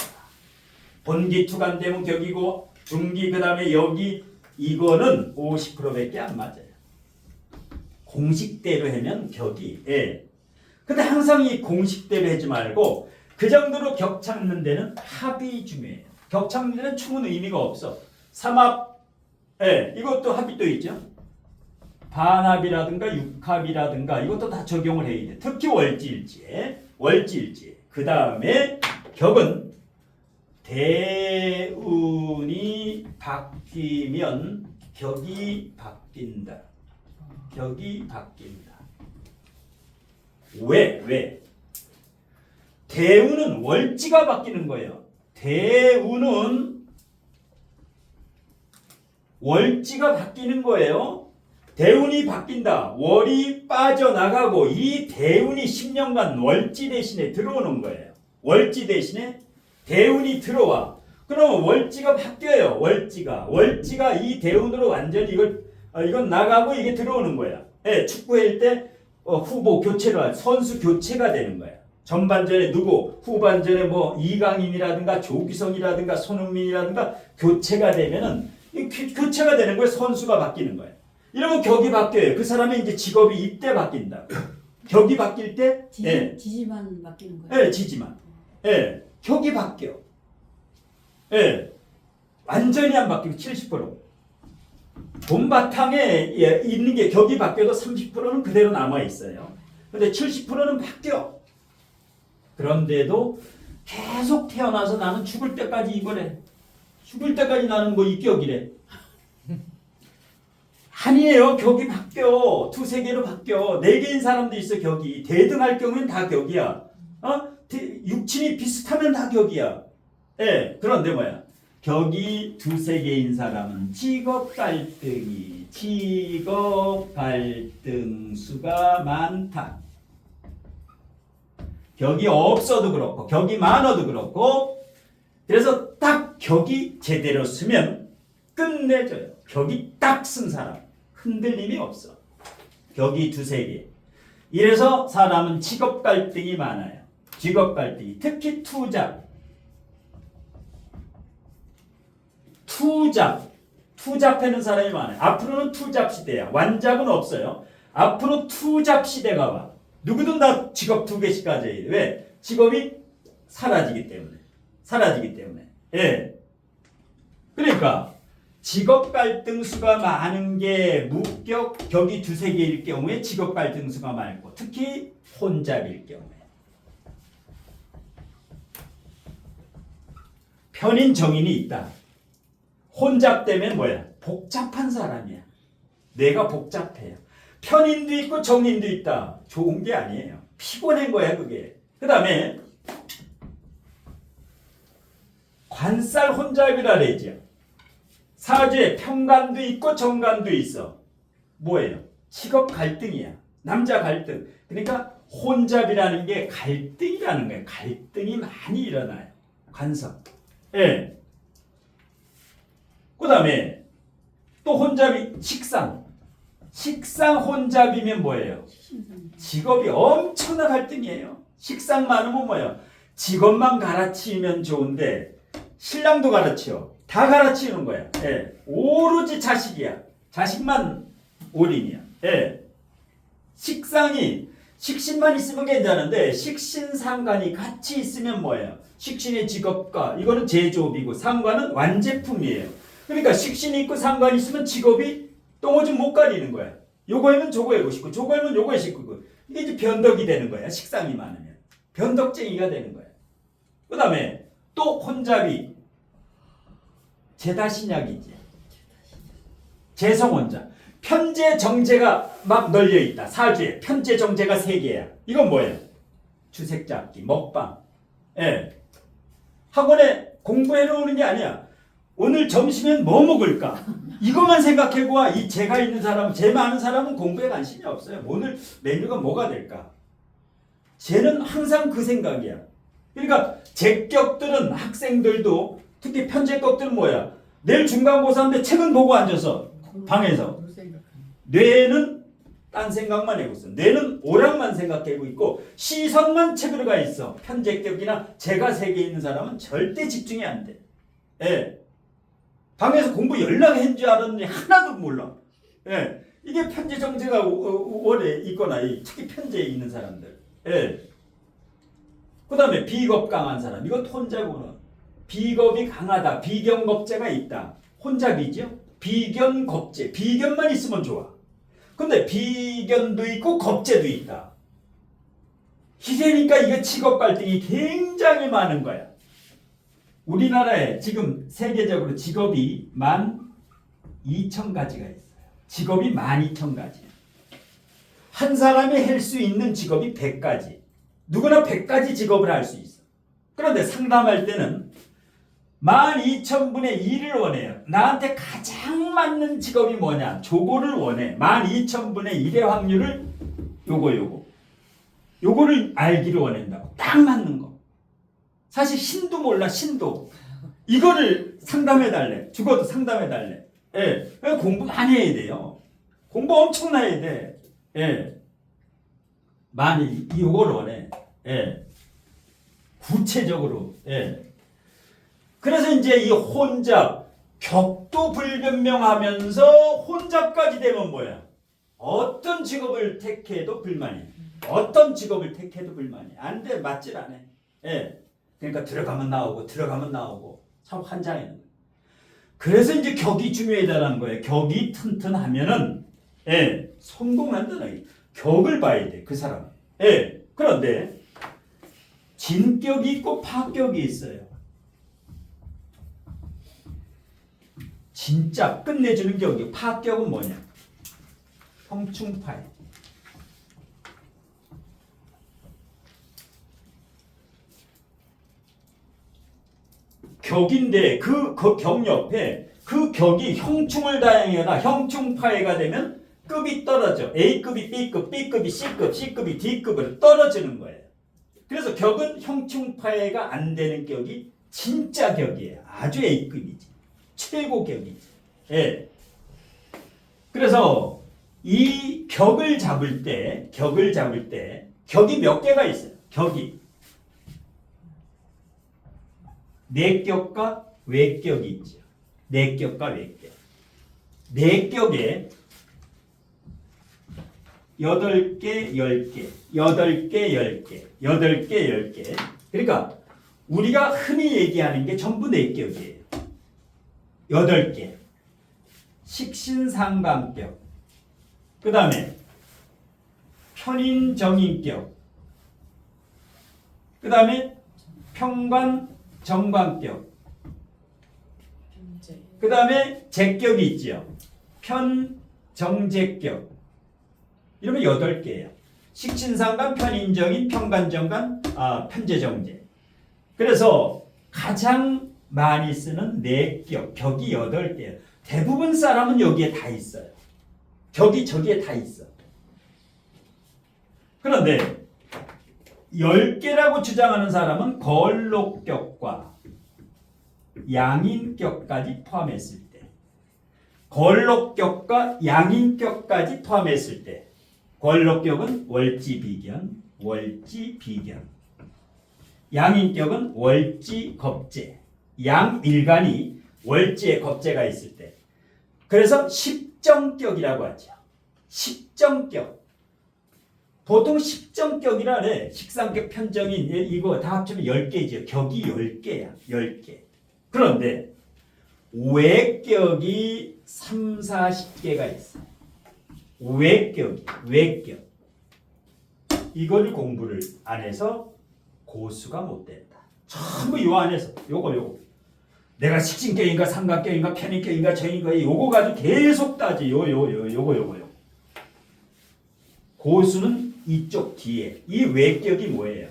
Speaker 1: 본기 투간되면 격이고 음기 그 다음에 여기 이거는 50%밖에 안 맞아요. 공식대로 하면 격이. 예. 근데 항상 이 공식대로 하지 말고 그 정도로 격 찾는 데는 합이 중요해요. 격 찾는 데는 충분 의미가 없어. 삼합, 예, 이것도 합이 또 있죠. 반합이라든가 육합이라든가 이것도 다 적용을 해야 돼. 특히 월지일지에. 그 다음에 격은 대운이 바뀌면 격이 바뀐다. 왜? 대운은 월지가 바뀌는 거예요. 대운은 월지가 바뀌는 거예요. 대운이 바뀐다. 월이 빠져나가고 이 대운이 10년간 월지 대신에 들어오는 거예요. 월지 대신에 대운이 들어와. 그러면 월지가 바뀌어요. 월지가 이 대운으로 완전히 이건 나가고 이게 들어오는 거야. 예, 축구할 때 후보 교체로 선수 교체가 되는 거야. 전반전에 누구, 후반전에 뭐 이강인이라든가 조규성이라든가 손흥민이라든가 교체가 되면은 교체가 되는 거예요. 선수가 바뀌는 거예요. 이러면 격이 바뀌어요. 그 사람의 이제 직업이 이때 바뀐다. 격이 바뀔 때,
Speaker 2: 지지만 맡기는 거예요.
Speaker 1: 지지만, 격이 바뀌어. 완전히 안 바뀌고 70%. 본바탕에 있는 게 격이 바뀌어도 30%는 그대로 남아 있어요. 근데 70%는 바뀌어. 그런데도 계속 태어나서 나는 죽을 때까지 이거래. 죽을 때까지 나는 뭐 이 격이래. 아니에요. 격이 바뀌어. 두세 개로 바뀌어. 네 개인 사람도 있어, 격이. 대등할 경우엔 다 격이야. 육친이 비슷하면 다 격이야. 그런데 뭐야? 격이 두세 개인 사람은 직업 갈등이, 직업 갈등 수가 많다. 격이 없어도 그렇고, 격이 많아도 그렇고, 그래서 딱 격이 제대로 쓰면 끝내줘요. 격이 딱 쓴 사람. 흔들림이 없어. 격이 두세 개. 이래서 사람은 직업 갈등이 많아요. 직업 갈등이. 특히 투잡. 투잡하는 사람이 많아요. 앞으로는 투잡 시대야. 완잡은 없어요. 앞으로 투잡 시대가 와. 누구든 다 직업 두 개씩 가져야 돼. 왜? 직업이 사라지기 때문에. 그러니까 직업 갈등 수가 많은 게 무격 격이 두세 개일 경우에 직업 갈등 수가 많고, 특히 혼잡일 경우에. 편인 정인이 있다. 혼잡되면 뭐야? 복잡한 사람이야. 뇌가 복잡해요. 편인도 있고 정인도 있다. 좋은 게 아니에요. 피곤한 거야 그게. 그 다음에 관살 혼잡이라 그러죠. 사주에 편간도 있고 정간도 있어. 뭐예요? 직업 갈등이야. 남자 갈등. 그러니까 혼잡이라는 게 갈등이라는 거예요. 갈등이 많이 일어나요. 관성. 그 다음에 또 혼잡이 식상 혼잡이면 뭐예요? 직업이 엄청난 갈등이에요. 식상 많으면 뭐예요? 직업만 갈아치우면 좋은데 신랑도 갈아치워. 다 갈아치우는 거야. 오로지 자식이야. 자식만 올인이야. 식신만 있으면 괜찮은데 식신상관이 같이 있으면 뭐예요? 식신의 직업과 이거는 제조업이고 상관은 완제품이에요. 그러니까 식신이 있고 상관이 있으면 직업이 똥오줌 못 가리는 거야. 요거 하면 저거 하고 싶고 저거 하면 요거 싶고 이게 이제 변덕이 되는 거야. 식상이 많으면 변덕쟁이가 되는 거야. 그 다음에 또 혼잡이 제다신약이지. 재성혼자. 편재 정제가 막 널려 있다. 사주에 편재 정제가 3개야. 이건 뭐예요? 주색잡기, 먹방. 학원에 공부해러 오는 게 아니야. 오늘 점심엔 뭐 먹을까? 이것만 생각하고 와. 이 제가 있는 사람, 제 많은 사람은 공부에 관심이 없어요. 오늘 메뉴가 뭐가 될까? 쟤는 항상 그 생각이야. 그러니까 제격들은 학생들도 특히 편제격들은 뭐야? 내일 중간고사인데 책은 보고 앉아서 방에서 뇌는 딴 생각만 하고 있어. 뇌는 오락만 생각하고 있고 시선만 책으로 가 있어. 편제격이나 제가 세계에 있는 사람은 절대 집중이 안 돼. 방에서 공부 연락한 줄 알았는데 하나도 몰라. 이게 편제 정제가 원래 있거나 특히 편제에 있는 사람들. 그 다음에 비겁 강한 사람. 이거 혼잡으로. 비겁이 강하다. 비견겁제가 있다. 혼잡이죠. 비견겁제. 비견만 있으면 좋아. 근데 비견도 있고 겁제도 있다. 이러니까 이게 직업 갈등이 굉장히 많은 거야. 우리나라에 지금 세계적으로 직업이 12,000가지가 있어요. 직업이 12,000가지야. 한 사람이 할 수 있는 직업이 100가지. 누구나 100가지 직업을 할 수 있어. 그런데 상담할 때는 12,000분의 1을 원해요. 나한테 가장 맞는 직업이 뭐냐? 저거를 원해. 12,000분의 1의 확률을 요거를 알기를 원한다고. 딱 맞는 거. 사실 신도 몰라. 신도. 이거를 상담해달래. 죽어도 상담해달래. 공부 많이 해야 돼요. 공부 엄청나야 돼. 많이 요거를 원해. 구체적으로. 예. 그래서 이제 이 혼잡, 격도 불변명하면서 혼잡까지 되면 뭐야? 어떤 직업을 택해도 불만이야. 어떤 직업을 택해도 불만이야. 안 돼, 맞질 않아. 예. 그러니까 들어가면 나오고 들어가면 나오고 참 환장해. 그래서 이제 격이 중요하다는 거예요. 격이 튼튼하면은 예, 성공한다는 격을 봐야 돼, 그 사람. 예. 그런데 진격이 있고 파격이 있어요. 진짜 끝내주는 격이. 파격은 뭐냐? 형충파이. 격인데 그 격 옆에 그 격이 형충을 다행하다 형충파해가 되면 급이 떨어져. A급이 B급, B급이 C급, C급이 D급으로 떨어지는 거예요. 그래서 격은 형충파해가 안 되는 격이 진짜 격이에요. 아주 A급이지. 최고 격이지. 예. 그래서 이 격을 잡을 때 격이 몇 개가 있어요. 격이 내격과 외격이 있죠. 내격과 외격. 내격에 8개, 10개, 8개, 10개, 8개, 10개. 그러니까 우리가 흔히 얘기하는 게 전부 내격이에요. 8개. 식신상관격. 그 다음에 편인정인격. 그 다음에 평관정관격. 그 다음에 제격이 있죠. 편정제격. 이러면 8개예요. 식신상관, 편인정인, 평관정관, 편제정제. 그래서 가장 많이 쓰는 내격, 격이 8개예요. 대부분 사람은 여기에 다 있어요. 격이 저기에 다 있어. 그런데 10개라고 주장하는 사람은 걸록격과 양인격까지 포함했을 때, 걸록격과 양인격까지 포함했을 때, 걸록격은 월지비견, 월지비견, 양인격은 월지겁제, 양일간이 월지에 겁제가 있을 때, 그래서 십정격이라고 하죠. 십정격. 보통 십정격이라 그래. 식상격, 편정인 이거 다 합치면 10개죠. 격이 10개야. 10개. 그런데 외격이 3, 40개가 있어. 외격이. 외격. 이걸 공부를 안 해서 고수가 못 된다. 전부 요 안에서 요거. 내가 식신격인가 삼각격인가 편인격인가 저인가 요거 가지고 계속 따지. 요거. 고수는 이쪽 뒤에. 이 외격이 뭐예요?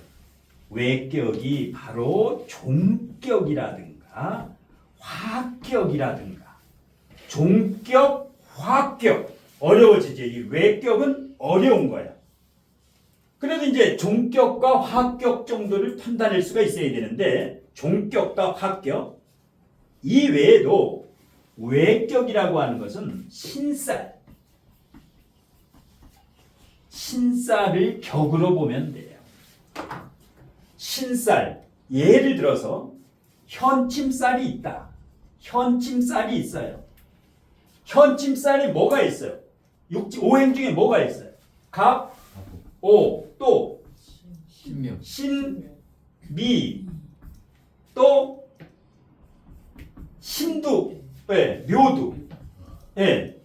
Speaker 1: 외격이 바로 종격이라든가 화격이라든가. 종격, 화격. 어려워지지. 이 외격은 어려운 거야. 그래도 이제 종격과 화격 정도를 판단할 수가 있어야 되는데, 종격과 화격, 이 외에도 외격이라고 하는 것은 신살을 격으로 보면 돼요. 신살, 예를 들어서 현침살이 있다. 현침살이 있어요. 현침살이 뭐가 있어요? 오행 중에 뭐가 있어요? 갑, 오, 또
Speaker 5: 신명.
Speaker 1: 신, 미, 또 신두, 네, 묘두. 네.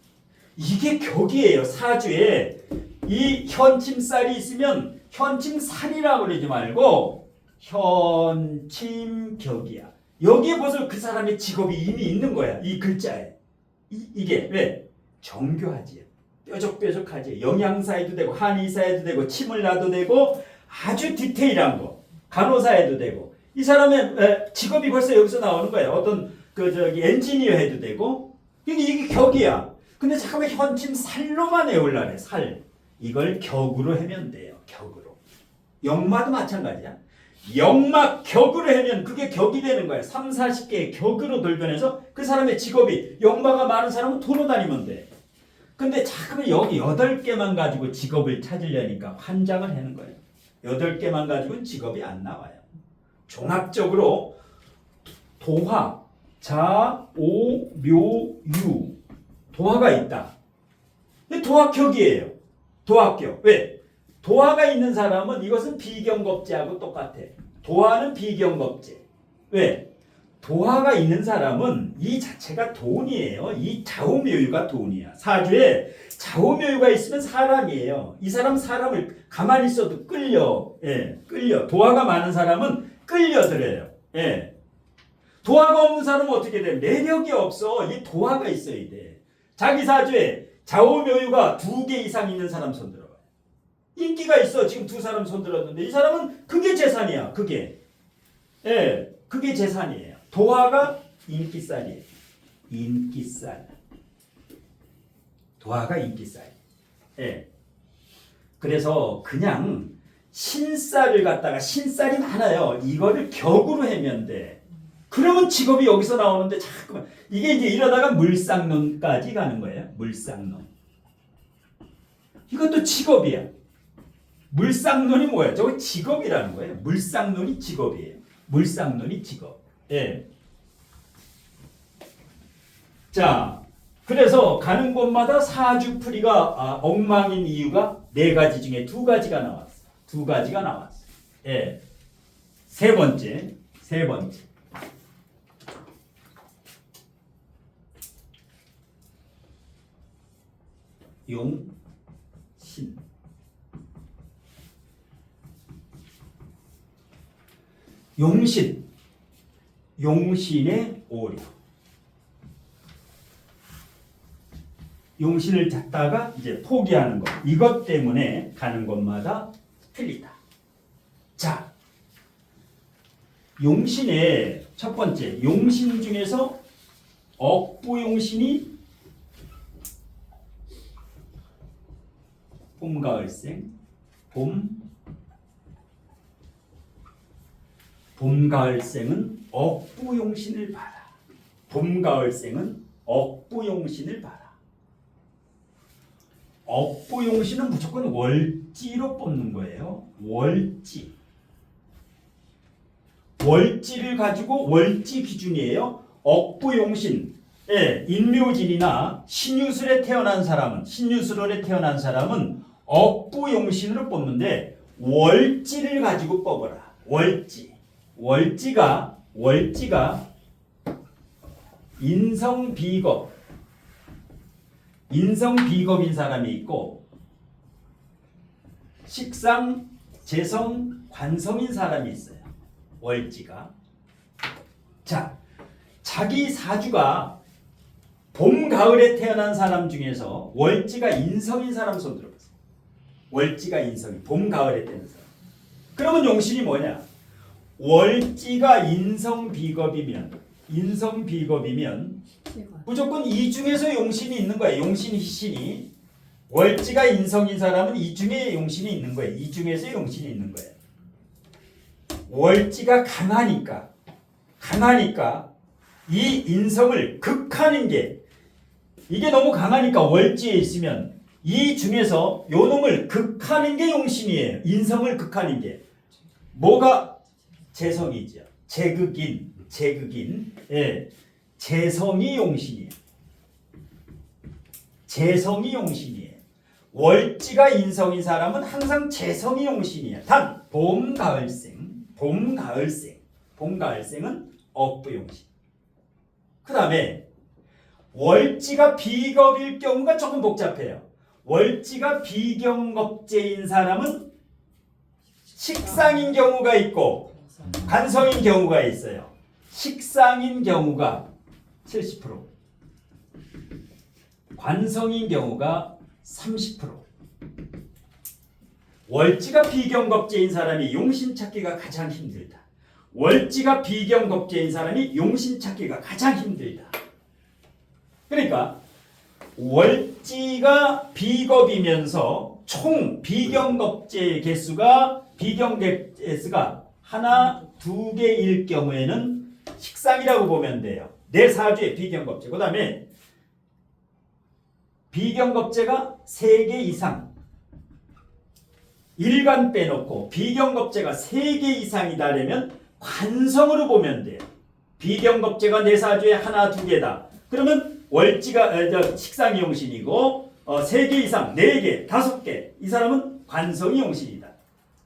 Speaker 1: 이게 격이에요. 사주에 이 현침살이 있으면 현침살이라고 그러지 말고 현침격이야. 여기에 벌써 그 사람의 직업이 이미 있는 거야. 이 글자에. 이게 왜? 정교하지. 뾰족뾰족하지. 영양사에도 되고 한의사에도 되고 침을 놔도 되고 아주 디테일한 거. 간호사에도 되고. 이 사람의 직업이 벌써 여기서 나오는 거예요. 어떤 엔지니어 해도 되고. 이게 격이야. 근데 잠깐만 현침살로만 외우려네. 살. 이걸 격으로 하면 돼요. 격으로. 역마도 마찬가지야. 역마 격으로 하면 그게 격이 되는 거야. 3, 40개의 격으로 돌변해서 그 사람의 직업이 역마가 많은 사람은 도로 다니면 돼. 근데 잠깐만 여기 8개만 가지고 직업을 찾으려니까 환장을 하는 거예요. 8개만 가지고는 직업이 안 나와요. 종합적으로 도화, 자, 오, 묘, 유 도화가 있다. 도화격이에요. 도화격. 왜? 도화가 있는 사람은 이것은 비경겁제하고 똑같아. 도화는 비경겁제. 왜? 도화가 있는 사람은 이 자체가 돈이에요. 이 좌우묘유가 돈이야. 사주에 좌우묘유가 있으면 사람이에요. 이 사람 사람을 가만히 있어도 끌려. 예, 끌려. 도화가 많은 사람은 끌려들어요. 예. 도화가 없는 사람은 어떻게 돼? 매력이 없어. 이 도화가 있어야 돼. 자기 사주에 좌우묘유가 2개 이상 있는 사람 손들어봐요. 인기가 있어. 지금 2사람 손들었는데 이 사람은 그게 재산이야. 그게. 예, 그게 재산이에요. 도화가 인기살이에요. 인기살. 도화가 인기살. 예. 그래서 그냥 신살을 갖다가 신살이 많아요. 이거를 격으로 해면 돼. 그러면 직업이 여기서 나오는데 자꾸만 이게 이제 이러다가 물상론까지 가는 거예요. 물상론. 이것도 직업이야. 물상론이 뭐야? 저거 직업이라는 거예요. 물상론이 직업이에요. 물상론이 직업. 예. 자, 그래서 가는 곳마다 사주풀이가 엉망인 이유가 4가지 중에 2가지가 나왔어. 2가지가 나왔어. 예. 세 번째. 용신. 용신의 오류. 용신을 찾다가 이제 포기하는 것. 이것 때문에 가는 곳마다 틀리다. 자, 용신의 첫 번째, 용신 중에서 억부용신이 봄가을생, 봄가을생은 억부용신을 봐라. 봄가을생은 억부용신을 봐라. 억부용신은 무조건 월지로 뽑는 거예요. 월지. 월지를 가지고 월지 기준이에요. 억부용신. 예, 인묘진이나 신유술에 태어난 사람은 억부용신으로 뽑는데 월지를 가지고 뽑아라. 월지가 인성비겁인 사람이 있고 식상, 재성, 관성인 사람이 있어요. 월지가. 자, 자기 사주가 봄, 가을에 태어난 사람 중에서 월지가 인성인 사람 손 들어보세요. 월지가 인성이 봄, 가을에 태어난 사람. 그러면 용신이 뭐냐? 월지가 인성비겁이면 무조건 이 중에서 용신이 있는 거예요. 용신, 희신이. 월지가 인성인 사람은 이 중에 용신이 있는 거예요. 이 중에서 용신이 있는 거예요. 월지가 강하니까 이 인성을 극하는 게 이게 너무 강하니까 월지에 있으면 이 중에서 요 놈을 극하는 게 용신이에요. 인성을 극하는 게. 뭐가 재성이죠. 재극인. 예. 재성이 용신이에요. 월지가 인성인 사람은 항상 재성이 용신이에요. 단 봄, 가을생은 억부용신. 그 다음에 월지가 비겁일 경우가 조금 복잡해요. 월지가 비경겁제인 사람은 식상인 경우가 있고 관성인 경우가 있어요. 식상인 경우가 70%, 관성인 경우가 30%. 월지가 비경겁제인 사람이 용신 찾기가 가장 힘들다. 그러니까 월지가 비겁이면서 총 비경겁제 개수가 하나, 2개일 경우에는 식상이라고 보면 돼요. 내 사주에 비경겁제. 그 다음에 비경겁제가 3개 이상. 일간 빼놓고 비경겁제가 3개 이상이다라면 관성으로 보면 돼요. 비경겁제가 내 사주에 하나 두 개다. 그러면 월지가 식상이 용신이고 3개 이상 4개 5개 이 사람은 관성이 용신이다.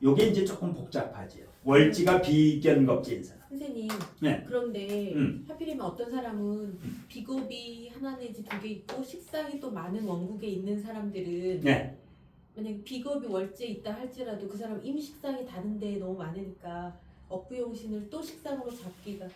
Speaker 1: 요게 이제 조금 복잡하지요. 월지가 비견겁제인 사람.
Speaker 3: 선생님,
Speaker 1: 네.
Speaker 3: 그런데 하필이면 어떤 사람은 비겁이 하나 내지 2개 있고 식상이 또 많은 원국에 있는 사람들은
Speaker 1: 네.
Speaker 3: 만약에 비겁이 월지에 있다 할지라도 그 사람 이미 식상이 다른데 너무 많으니까 억부용신을 또 식상으로 잡기가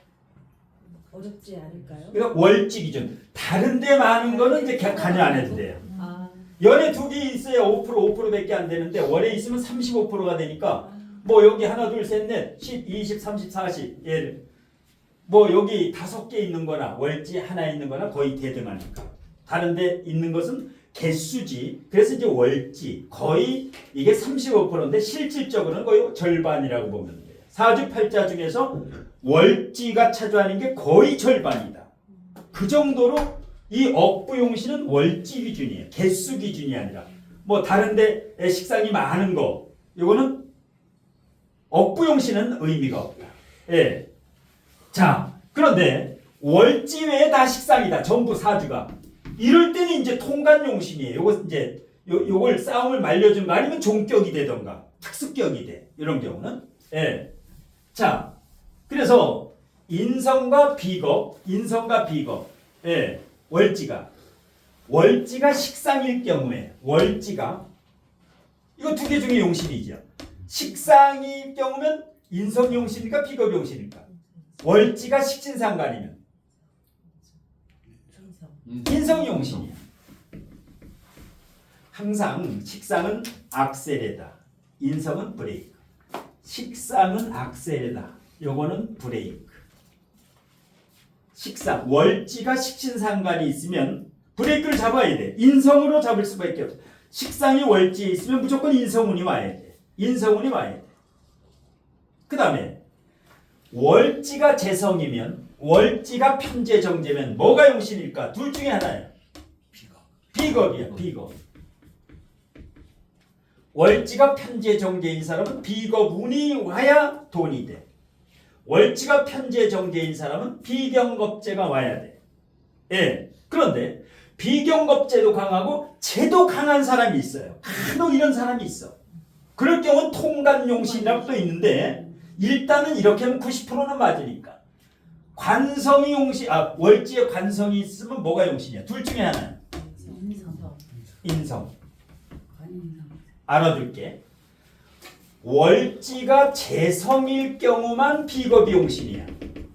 Speaker 3: 어렵지 않을까요?
Speaker 1: 그러니까 월지 기준. 다른데 많은 거는 이제 관여 안 해도 돼요.
Speaker 3: 아,
Speaker 1: 연에 2개 있어야 5%밖에 안 되는데 월에 있으면 35%가 되니까 뭐 여기 하나 둘 셋 넷 10, 20, 30, 40 예를 뭐 여기 5개 있는 거나 월지 하나 있는 거나 거의 대등하니까 다른데 있는 것은 개수지. 그래서 이제 월지 거의 이게 35%인데 실질적으로는 거의 절반이라고 보면 돼요. 사주팔자 중에서 월지가 차지하는 게 거의 절반이다. 그 정도로 이 억부용신은 월지 기준이에요. 개수 기준이 아니라 뭐 다른데 식상이 많은 거 이거는 억부용신은 의미가 없다. 예. 자, 그런데 월지 외에 다 식상이다. 전부 사주가. 이럴 때는 이제 통관용신이에요. 요거 이제 요걸 싸움을 말려준 거 아니면 종격이 되던가 특수격이 돼. 이런 경우는. 예. 자, 그래서 인성과 비겁, 예. 월지가 식상일 경우에 월지가 이거 2개 중에 용신이죠. 식상일 경우면 인성용신일까 비겁용신일까? 월지가 식신상관이면 인성용신이야. 항상 식상은 악셀에다, 인성은 브레이크. 식상은 악셀에다, 요거는 브레이크. 식상, 월지가 식신상관이 있으면 브레이크를 잡아야 돼. 인성으로 잡을 수밖에 없어. 식상이 월지에 있으면 무조건 인성운이 와야 돼. 인성운이 와야 돼. 그 다음에 월지가 재성이면 월지가 편재정제면 뭐가 용신일까? 둘 중에 하나야. 비겁이야. 비겁. 월지가 편재정제인 사람은 비겁운이 와야 돈이 돼. 월지가 편재정제인 사람은 비경겁제가 와야 돼. 예. 그런데 비경겁제도 강하고 재도 강한 사람이 있어요. 간혹 이런 사람이 있어. 그럴 경우는 통관용신이라고 또 있는데 일단은 이렇게 하면 90%는 맞으니까 관성이 용신, 월지에 관성이 있으면 뭐가 용신이야? 둘 중에 하나야. 인성. 알아둘게. 월지가 재성일 경우만 비겁이 용신이야.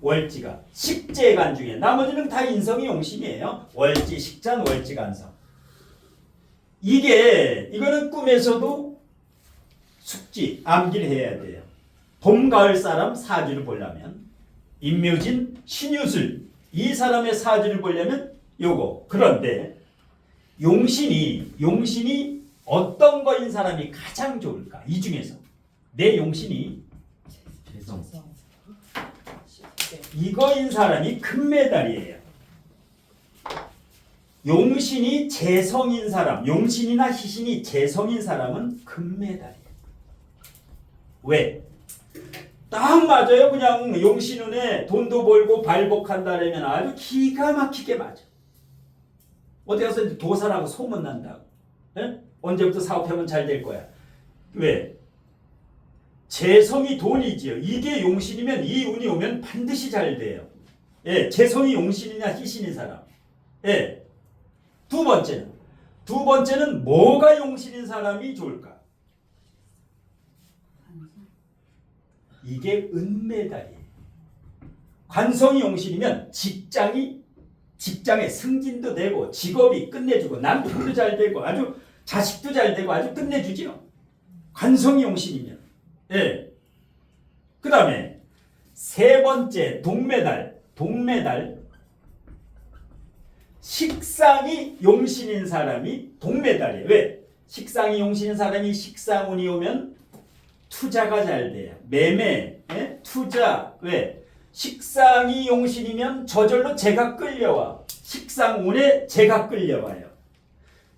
Speaker 1: 월지가 식재간 중에 나머지는 다 인성이 용신이에요. 월지 식잔, 월지 간성. 이거는 꿈에서도 숙지, 암기를 해야 돼요. 봄, 가을 사람 사주를 보려면 임묘진, 신유술 이 사람의 사주를 보려면 요거. 그런데 용신이 어떤 거인 사람이 가장 좋을까? 이 중에서 내 용신이 이거인 사람이 금메달이에요. 용신이 재성인 사람, 용신이나 희신이 재성인 사람은 금메달이에요. 왜? 딱 맞아요. 그냥 용신운에 돈도 벌고 발복한다라면 아주 기가 막히게 맞아. 어디 가서 도사라고 소문난다고. 예? 언제부터 사업하면 잘 될 거야. 왜? 재성이 돈이지요. 이게 용신이면 이 운이 오면 반드시 잘 돼요. 예, 재성이 용신이냐 희신인 사람. 예. 두 번째는 뭐가 용신인 사람이 좋을까? 이게 은메달이에요. 관성이 용신이면 직장에 승진도 되고 직업이 끝내주고 남편도 잘 되고 아주 자식도 잘 되고 아주 끝내주지요. 관성이 용신이면. 예. 그 다음에 세 번째 동메달. 식상이 용신인 사람이 동메달이에요. 왜? 식상이 용신인 사람이 식상운이 오면 투자가 잘 돼요. 매매, 예? 투자. 왜? 식상이 용신이면 저절로 재가 끌려와. 식상운에 재가 끌려와요.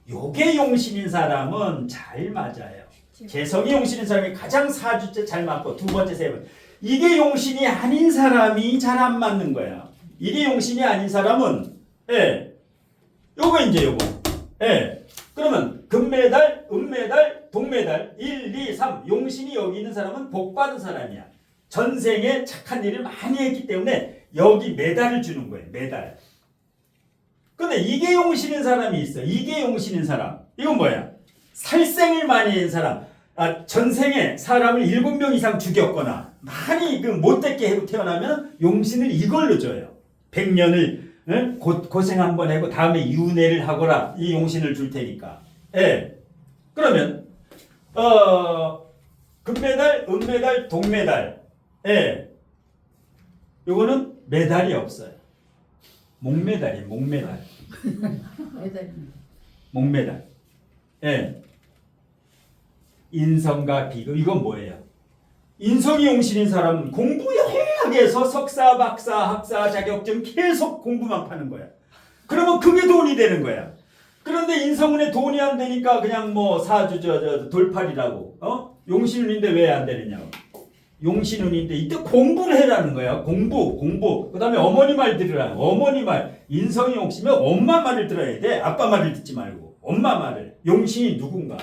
Speaker 1: 요게 용신인 사람은 잘 맞아요. 재성이 용신인 사람이 가장 사주째 잘 맞고 두 번째, 세 번째. 이게 용신이 아닌 사람이 잘 안 맞는 거야. 이게 용신이 아닌 사람은 요거 이제 요거. 그러면 금메달, 은메달, 동메달 1, 2, 3 용신이 여기 있는 사람은 복 받은 사람이야. 전생에 착한 일을 많이 했기 때문에 여기 메달을 주는 거예요. 메달. 근데 이게 용신인 사람이 있어. 이게 용신인 사람. 이건 뭐야? 살생을 많이 한 사람. 전생에 사람을 7명 이상 죽였거나 많이 못되게 해고 태어나면 용신을 이걸로 줘요. 100년을 고생 한번 하고 다음에 윤회를 하거라. 이 용신을 줄 테니까. 그러면 금메달, 은메달, 동메달. 요거는 메달이 없어요. 목메달이에요. 목메달. 목메달. 인성과 비급. 이건 뭐예요? 인성이 용신인 사람은 공부 열심히 해서 석사, 박사, 학사, 자격증 계속 공부만 파는 거야. 그러면 그게 돈이 되는 거야. 그런데 인성운에 돈이 안 되니까 그냥 뭐 사주 돌팔이라고. 용신운인데 왜 안 되느냐고. 용신운인데 이때 공부를 해라는 거야. 공부. 그 다음에 어머니 말 들으라. 어머니 말. 인성이 용신이면 엄마 말을 들어야 돼. 아빠 말을 듣지 말고. 엄마 말을. 용신이 누군가.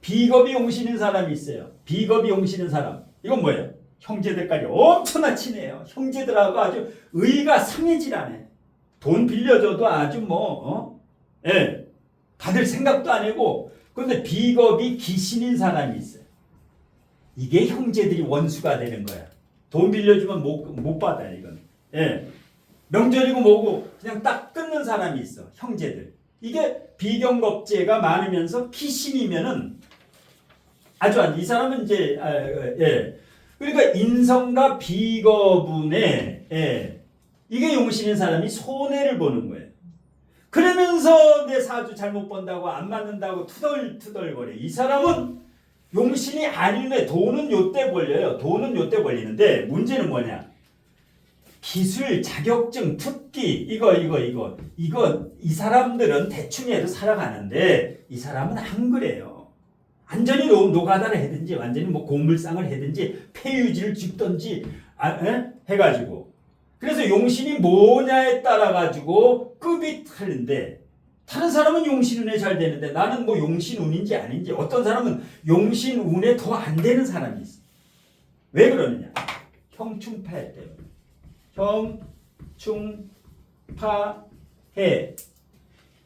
Speaker 1: 비겁이 용신인 사람이 있어요. 비겁이 용신인 사람. 이건 뭐예요? 형제들까지 엄청나 친해요. 형제들하고 아주 의가 상해질 않아. 돈 빌려줘도 아주 받을 생각도 안 하고. 그런데 비겁이 귀신인 사람이 있어요. 이게 형제들이 원수가 되는 거야. 돈 빌려주면 못 받아요, 이건. 명절이고 뭐고 그냥 딱 끊는 사람이 있어. 형제들. 이게 비경겁제가 많으면서 귀신이면은 아주 이 사람은 이제 그러니까 인성과 비거분에 이게 용신인 사람이 손해를 보는 거예요. 그러면서 내 사주 잘못 본다고 안 맞는다고 투덜투덜거려. 이 사람은 용신이 아닌데 돈은 요때 벌려요. 돈은 요때 벌리는데 문제는 뭐냐? 기술, 자격증, 특기 이거 이 사람들은 대충 해도 살아가는데 이 사람은 안 그래요. 완전히 노가다를 해든지 완전히 고물상을 해든지 폐유지를 줍든지 해가지고 그래서 용신이 뭐냐에 따라 가지고 급이 다른데 다른 사람은 용신운에 잘 되는데 나는 용신운인지 아닌지 어떤 사람은 용신운에 더 안 되는 사람이 있어. 왜 그러느냐? 형충파해 때문에. 형충파해.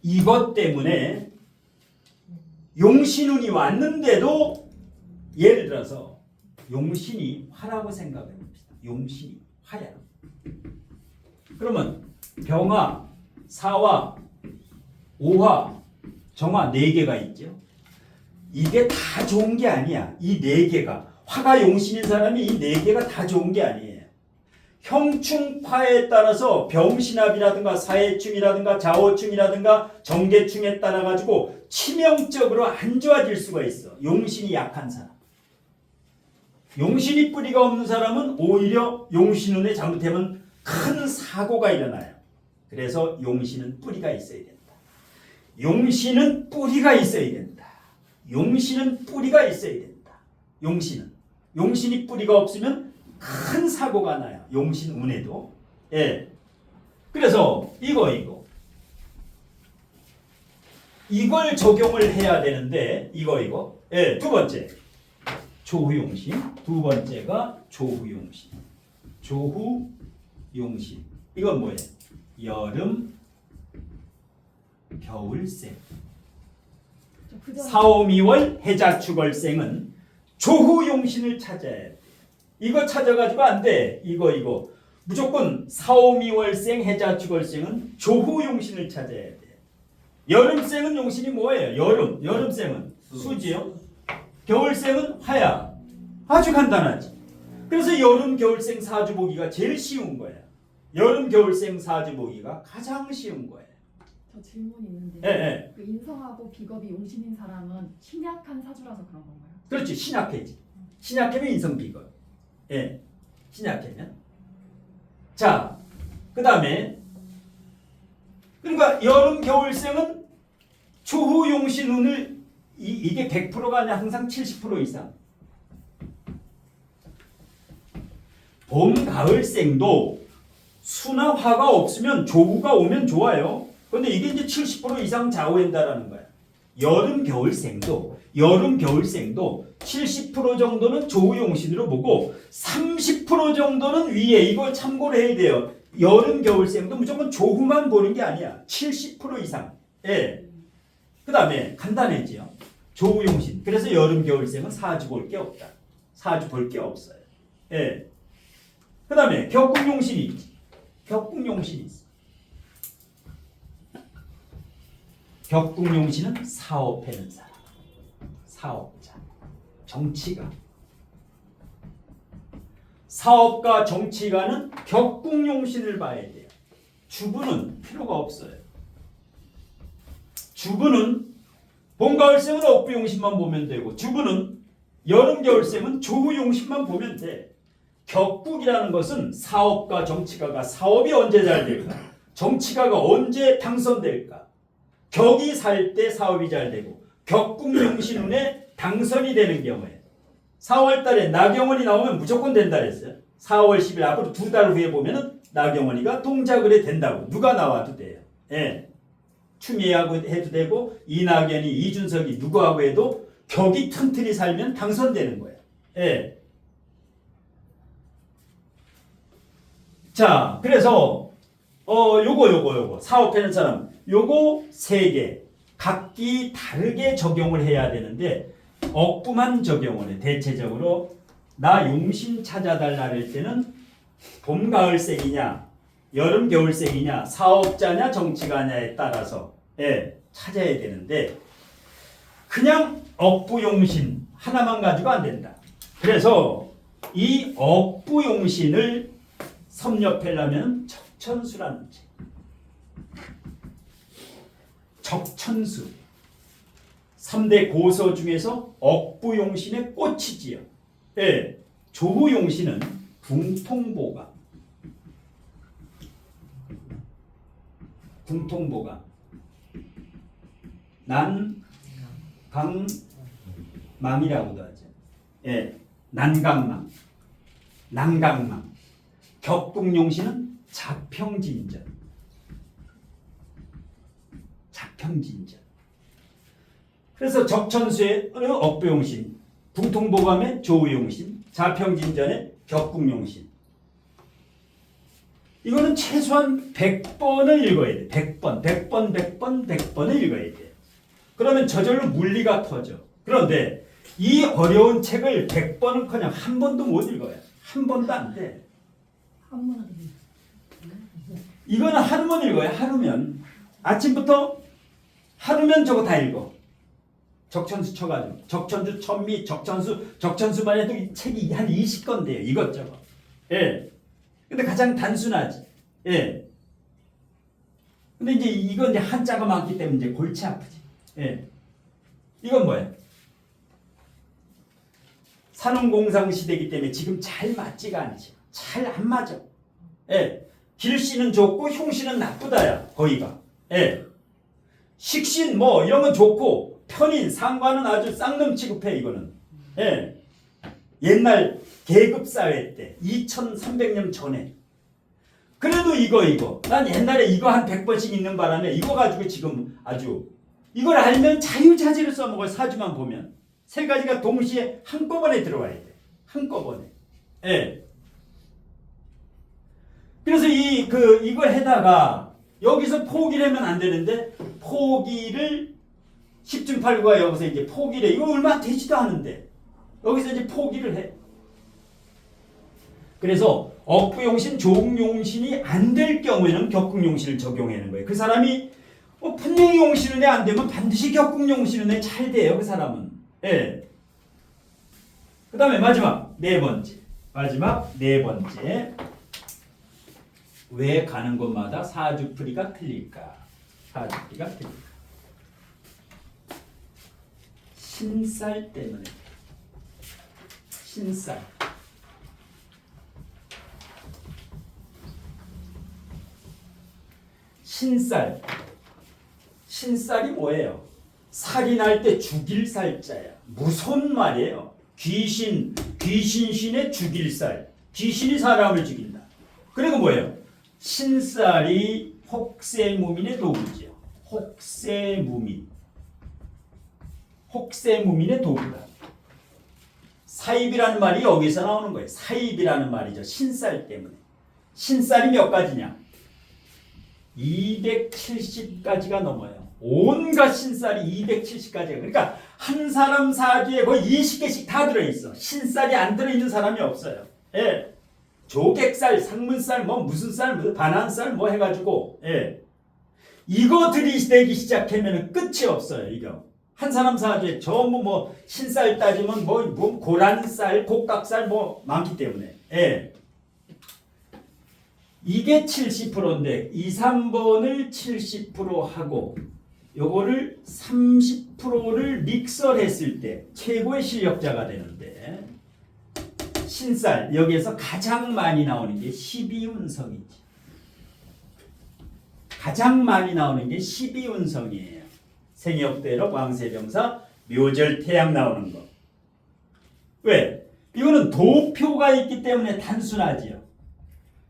Speaker 1: 이것 때문에 용신운이 왔는데도 예를 들어서 용신이 화라고 생각해 봅시다. 용신이 화야. 그러면 병화, 사화, 오화, 정화 4개가 있죠. 이게 다 좋은 게 아니야. 이 4개가. 화가 용신인 사람이 이 4개가 다 좋은 게 아니에요. 형충파에 따라서 병신합이라든가 사해충이라든가 자호충이라든가 정계충에 따라 가지고 치명적으로 안 좋아질 수가 있어. 용신이 약한 사람. 용신이 뿌리가 없는 사람은 오히려 용신운에 잘못하면 큰 사고가 일어나요. 그래서 용신은 뿌리가 있어야 된다. 용신은 뿌리가 있어야 된다. 용신은 뿌리가 있어야 된다. 용신이 뿌리가 없으면 큰 사고가 나요. 용신 운에도. 그래서 이걸 적용을 해야 되는데 두 번째 조후용신. 두 번째가 조후용신. 조후용신. 이건 뭐예요? 여름, 겨울생. 4, 5, 2월 해자축월생은 조후용신을 찾아야 돼. 이거 찾아가지고 안 돼. 이거. 무조건 4, 5, 2월생 해자축월생은 조후용신을 찾아야 돼. 여름생은 용신이 뭐예요? 여름생은 수지요. 겨울생은 화야. 아주 간단하지. 그래서 여름, 겨울생 사주 보기가 제일 쉬운 거야. 여름, 겨울생 사주 보기가 가장 쉬운 거예요.
Speaker 5: 저 질문이 있는데
Speaker 1: 예.
Speaker 5: 그 인성하고 비겁이 용신인 사람은 신약한 사주라서 그런 건가요?
Speaker 1: 그렇지. 신약해지. 신약하면 인성 비겁. 신약하면. 자, 그 다음에 그러니까 여름, 겨울생은 조후용신운을 이게 100%가 아니라 항상 70% 이상. 봄, 가을 생도 수나 화가 없으면 조우가 오면 좋아요. 근데 이게 이제 70% 이상 좌우한다라는 거야. 여름, 겨울 생도 70% 정도는 조우용신으로 보고 30% 정도는 위에 이걸 참고를 해야 돼요. 여름, 겨울 생도 무조건 조우만 보는 게 아니야. 70% 이상. 예. 그 다음에 간단해지요. 조우용신. 그래서 여름, 겨울 생은 사주 볼 게 없다. 사주 볼 게 없어요. 예. 그 다음에 격국용신이 있지. 격국용신이 있어. 격국용신은 사업하는 사람. 사업자. 정치가. 사업가, 정치가는 격국용신을 봐야 돼요. 주부는 필요가 없어요. 주부는 봄, 가을 생은 억부용신만 보면 되고 주부는 여름, 겨울 생은 조우용신만 보면 돼. 격국이라는 것은 사업가, 정치가가 사업이 언제 잘 될까? 정치가가 언제 당선될까? 격이 살 때 사업이 잘 되고 격국용신운에 당선이 되는 경우에 4월 달에 나경원이 나오면 무조건 된다 그랬어요. 4월 10일 앞으로 2달 후에 보면은 나경원이가 동작을 해 된다고. 누가 나와도 돼요. 예. 추미애하고 해도 되고 이낙연이, 이준석이 누구하고 해도 격이 튼튼히 살면 당선되는 거예요. 예. 자, 그래서 요거 사업하는 사람 요거 3개 각기 다르게 적용을 해야 되는데 억부만 적용을 해. 대체적으로 나 용신 찾아달라 할 때는 봄, 가을생이냐 여름, 겨울생이냐 사업자냐 정치가냐에 따라서 찾아야 되는데 그냥 억부용신 하나만 가지고 안 된다. 그래서 이 억부용신을 섭렵하려면 적천수라는 책. 적천수 3대 고서 중에서 억부용신의 꽃이지요. 예, 조우용신은 붕통보감. 난강망이라고도 하죠. 예, 난강망. 격국용신은 자평진전. 그래서 적천수의 억부용신, 붕통보감의 조우용신, 자평진전의 격국용신. 이거는 최소한 100번을 읽어야 돼. 100번을 읽어야 돼. 그러면 저절로 물리가 터져. 그런데 이 어려운 책을 100번은커녕 한 번도 못 읽어요. 한 번도 안 돼. 이거는 하루만 읽어요. 하루면. 아침부터 하루면 저거 다 읽어. 적천수 쳐가지고. 적천수, 천미, 적천수만 해도 이 책이 한 20권 돼요. 이것저것. 예. 근데 가장 단순하지. 예. 근데 이제 이건 이제 한자가 많기 때문에 이제 골치 아프지. 예. 이건 뭐예요? 산업공상 시대이기 때문에 지금 잘 맞지가 않지. 잘 안 맞아. 예. 길씨는 좋고 흉씨는 나쁘다야. 거의가. 예. 식신 뭐 이런 건 좋고 편인 상관은 아주 쌍놈 취급해 이거는. 예. 옛날 계급사회 때 2300년 전에 그래도 이거 난 옛날에 이거 한 100번씩 읽는 바람에 이거 가지고 지금 아주 이걸 알면 자유자재로 써먹을 사주만 보면 세 가지가 동시에 한꺼번에 들어와야 돼. 한꺼번에. 예. 그래서 이걸 해다가 여기서 포기를 하면 안 되는데 포기를 10중 8구가 여기서 이제 포기를 해. 이거 얼마 되지도 않은데 여기서 이제 포기를 해. 그래서 억부용신, 조국용신이 안 될 경우에는 격국용신을 적용하는 거예요. 그 사람이 분명히 용신운에 안 되면 반드시 격국용신운에 잘 돼요. 그 사람은. 예. 그 다음에 마지막 네 번째. 왜 가는 곳마다 사주풀이가 틀릴까? 신살 때문에. 신살이 뭐예요? 살이 날 때 죽일 살자야. 무서운 말이에요. 귀신신의 죽일 살. 귀신이 사람을 죽인다. 그리고 뭐예요? 신살이 혹세무민의 도구지요. 혹세무민의 도구다. 사입이라는 말이 여기서 나오는 거예요. 사입이라는 말이죠. 신살 때문에. 신살이 몇 가지냐? 270가지가 넘어요. 온갖 신살이 270가지가. 그러니까 한 사람 사주에 거의 20개씩 다 들어있어. 신살이 안 들어있는 사람이 없어요. 예. 조객살, 상문살, 뭐 무슨 살, 무슨 반환살 뭐 해가지고, 예. 이거 들이대기 시작하면 끝이 없어요. 이거. 한 사람 사주에 전부 뭐 신살 따지면 뭐 고란살, 곡각살 뭐 많기 때문에. 예. 이게 70%인데 2, 3번을 70% 하고 요거를 30%를 믹서했을 때 최고의 실력자가 되는데 신살 여기에서 가장 많이 나오는 게 12운성이지. 가장 많이 나오는 게 12운성이에요. 생역대로 왕세병사 묘절 태양 나오는 거. 왜? 이거는 도표가 있기 때문에 단순하지요.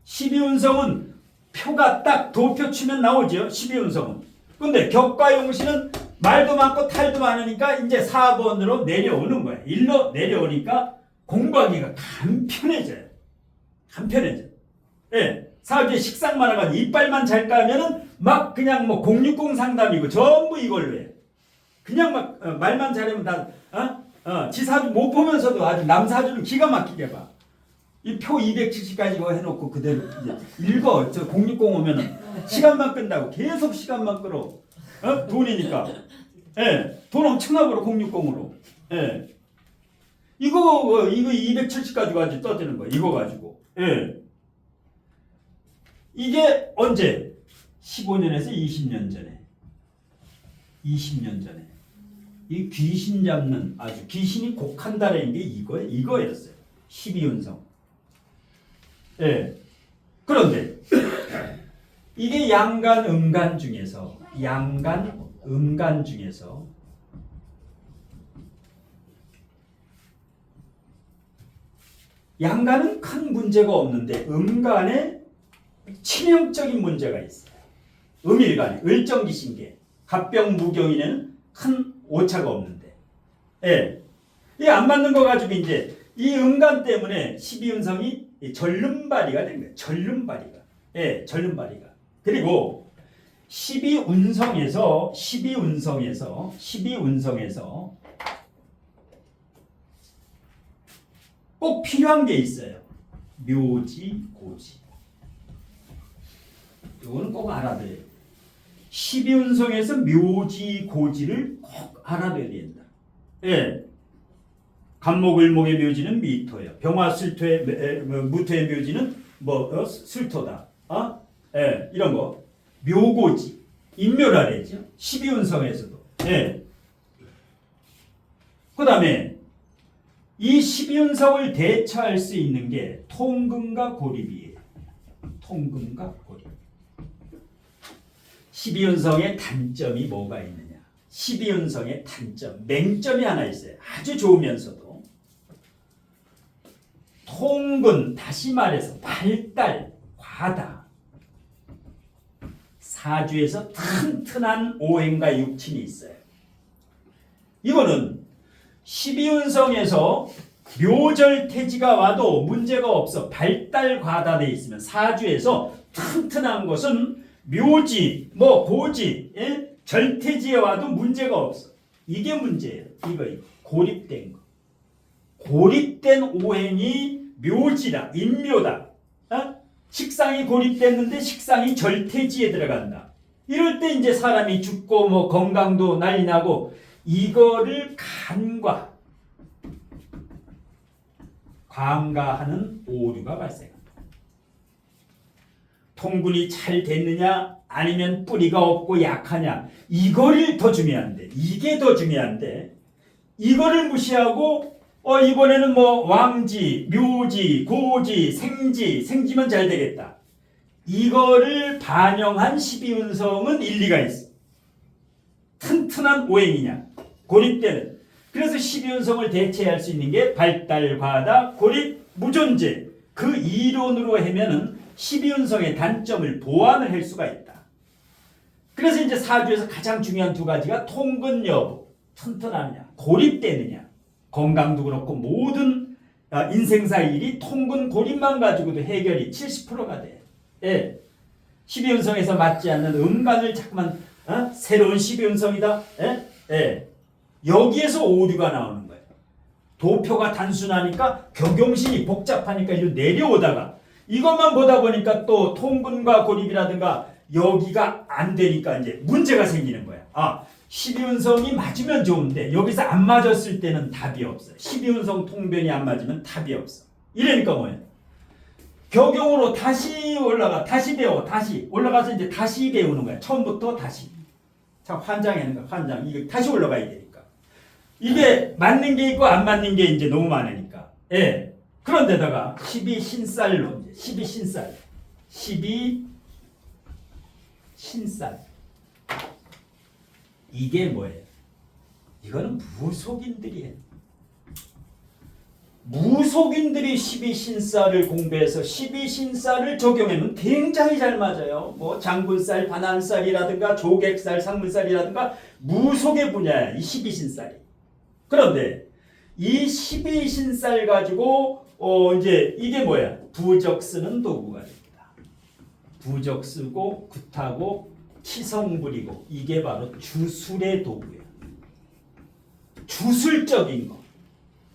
Speaker 1: 12운성은 표가 딱 도표 치면 나오죠. 12운성은. 근데 격과용신은 말도 많고 탈도 많으니까 이제 4번으로 내려오는 거예요. 1로 내려오니까 공부하기가 간편해져요. 간편해져. 예. 사주에 식상 많아가지고 이빨만 잘 까면은 막 그냥 뭐 060 상담이고 전부 이걸로 해. 그냥 막 말만 잘하면 다 지사주 못 보면서도 아주 남사주는 기가 막히게 봐. 이 표 270까지 해놓고 그대로 이제 읽어. 저 060 오면은 시간만 끈다고 계속 시간만 끌어. 돈이니까. 예. 돈 엄청나 벌어 060으로. 예. 이거 270까지 가지고 떠드는 거야. 이거 가지고. 예. 이게 언제? 15년에서 20년 전에. 20년 전에. 이 귀신 잡는 아주 귀신이 곡한다라는 게 이거였어요. 12운성. 예. 그런데 이게 양간 음간 중에서 양간은 큰 문제가 없는데 음간에 치명적인 문제가 있어요. 음일간에 을정기신계 갑병무경인에는 큰 오차가 없는데, 예, 이 안 맞는 거 가지고 이제 이 음간 때문에 12운성이 절름발이가 된 거예요. 절름발이가, 예, 절름발이가. 그리고 12운성에서 꼭 필요한 게 있어요. 묘지, 고지. 이거는 꼭 알아둬야 돼요. 12운성에서 묘지, 고지를 꼭 알아둬야 된다. 예. 간목을목의 묘지는 미토예요. 병화술토의 무토의 묘지는 술토다. 예, 이런 거. 묘고지. 인묘라 그랬죠. 12운성에서도. 예. 그 다음에 이 12운성을 대처할 수 있는 게 통금과 고립이에요. 통금과 고립. 12운성의 단점이 뭐가 있느냐? 12운성의 단점, 맹점이 하나 있어요. 아주 좋으면서도 통근, 다시 말해서 발달, 과다. 사주에서 튼튼한 오행과 육친이 있어요. 이거는 12운성에서 묘절태지가 와도 문제가 없어. 발달 과다돼 있으면 사주에서 튼튼한 것은 묘지, 고지, 예? 절태지에 와도 문제가 없어. 이게 문제예요. 이거 고립된 거. 고립된 오행이 묘지다, 인묘다. 식상이 고립됐는데 식상이 절태지에 들어간다. 이럴 때 이제 사람이 죽고 건강도 난리 나고 이거를 간과하는 오류가 발생한다. 통군이 잘 됐느냐 아니면 뿌리가 없고 약하냐 이거를 더 중요한데 이게 더 중요한데 이거를 무시하고 이번에는 왕지, 묘지, 고지, 생지면 잘 되겠다. 이거를 반영한 12운성은 일리가 있어. 튼튼한 오행이냐 고립되는. 그래서 12운성을 대체할 수 있는 게 발달, 과다, 고립, 무존재. 그 이론으로 하면은 12운성의 단점을 보완을 할 수가 있다. 그래서 이제 사주에서 가장 중요한 두 가지가 통근 여부, 튼튼하느냐, 고립되느냐, 건강도 그렇고 모든 인생사 일이 통근 고립만 가지고도 해결이 70%가 돼. 예. 12운성에서 맞지 않는 음간을 자꾸만 새로운 12운성이다. 예? 예. 여기에서 오류가 나오는 거예요. 도표가 단순하니까 격용신이 복잡하니까 이로 내려오다가 이것만 보다 보니까 또 통근과 고립이라든가 여기가 안 되니까 이제 문제가 생기는 거야. 12운성이 맞으면 좋은데 여기서 안 맞았을 때는 답이 없어요. 12운성 통변이 안 맞으면 답이 없어. 이러니까 뭐예요? 격용으로 다시 올라가, 다시 배워, 다시 올라가서 이제 다시 배우는 거야. 처음부터 다시. 자, 환장하는 거야. 환장. 이거 다시 올라가야 되니까. 이게 맞는 게 있고 안 맞는 게 이제 너무 많으니까. 예. 그런데다가 12신살로 이제 12신살. 12신살. 이게 뭐예요? 이거는 무속인들이 해. 무속인들이 12신살을 공부해서 12신살을 적용하면 굉장히 잘 맞아요. 뭐 장군살, 반환살이라든가 조객살, 상문살이라든가 무속의 분야야. 이 12신살이. 그런데 이 12신살 가지고 이제 이게 뭐야? 부적 쓰는 도구가 됩니다. 부적 쓰고 굿하고 치성 부리고 이게 바로 주술의 도구예요. 주술적인 거.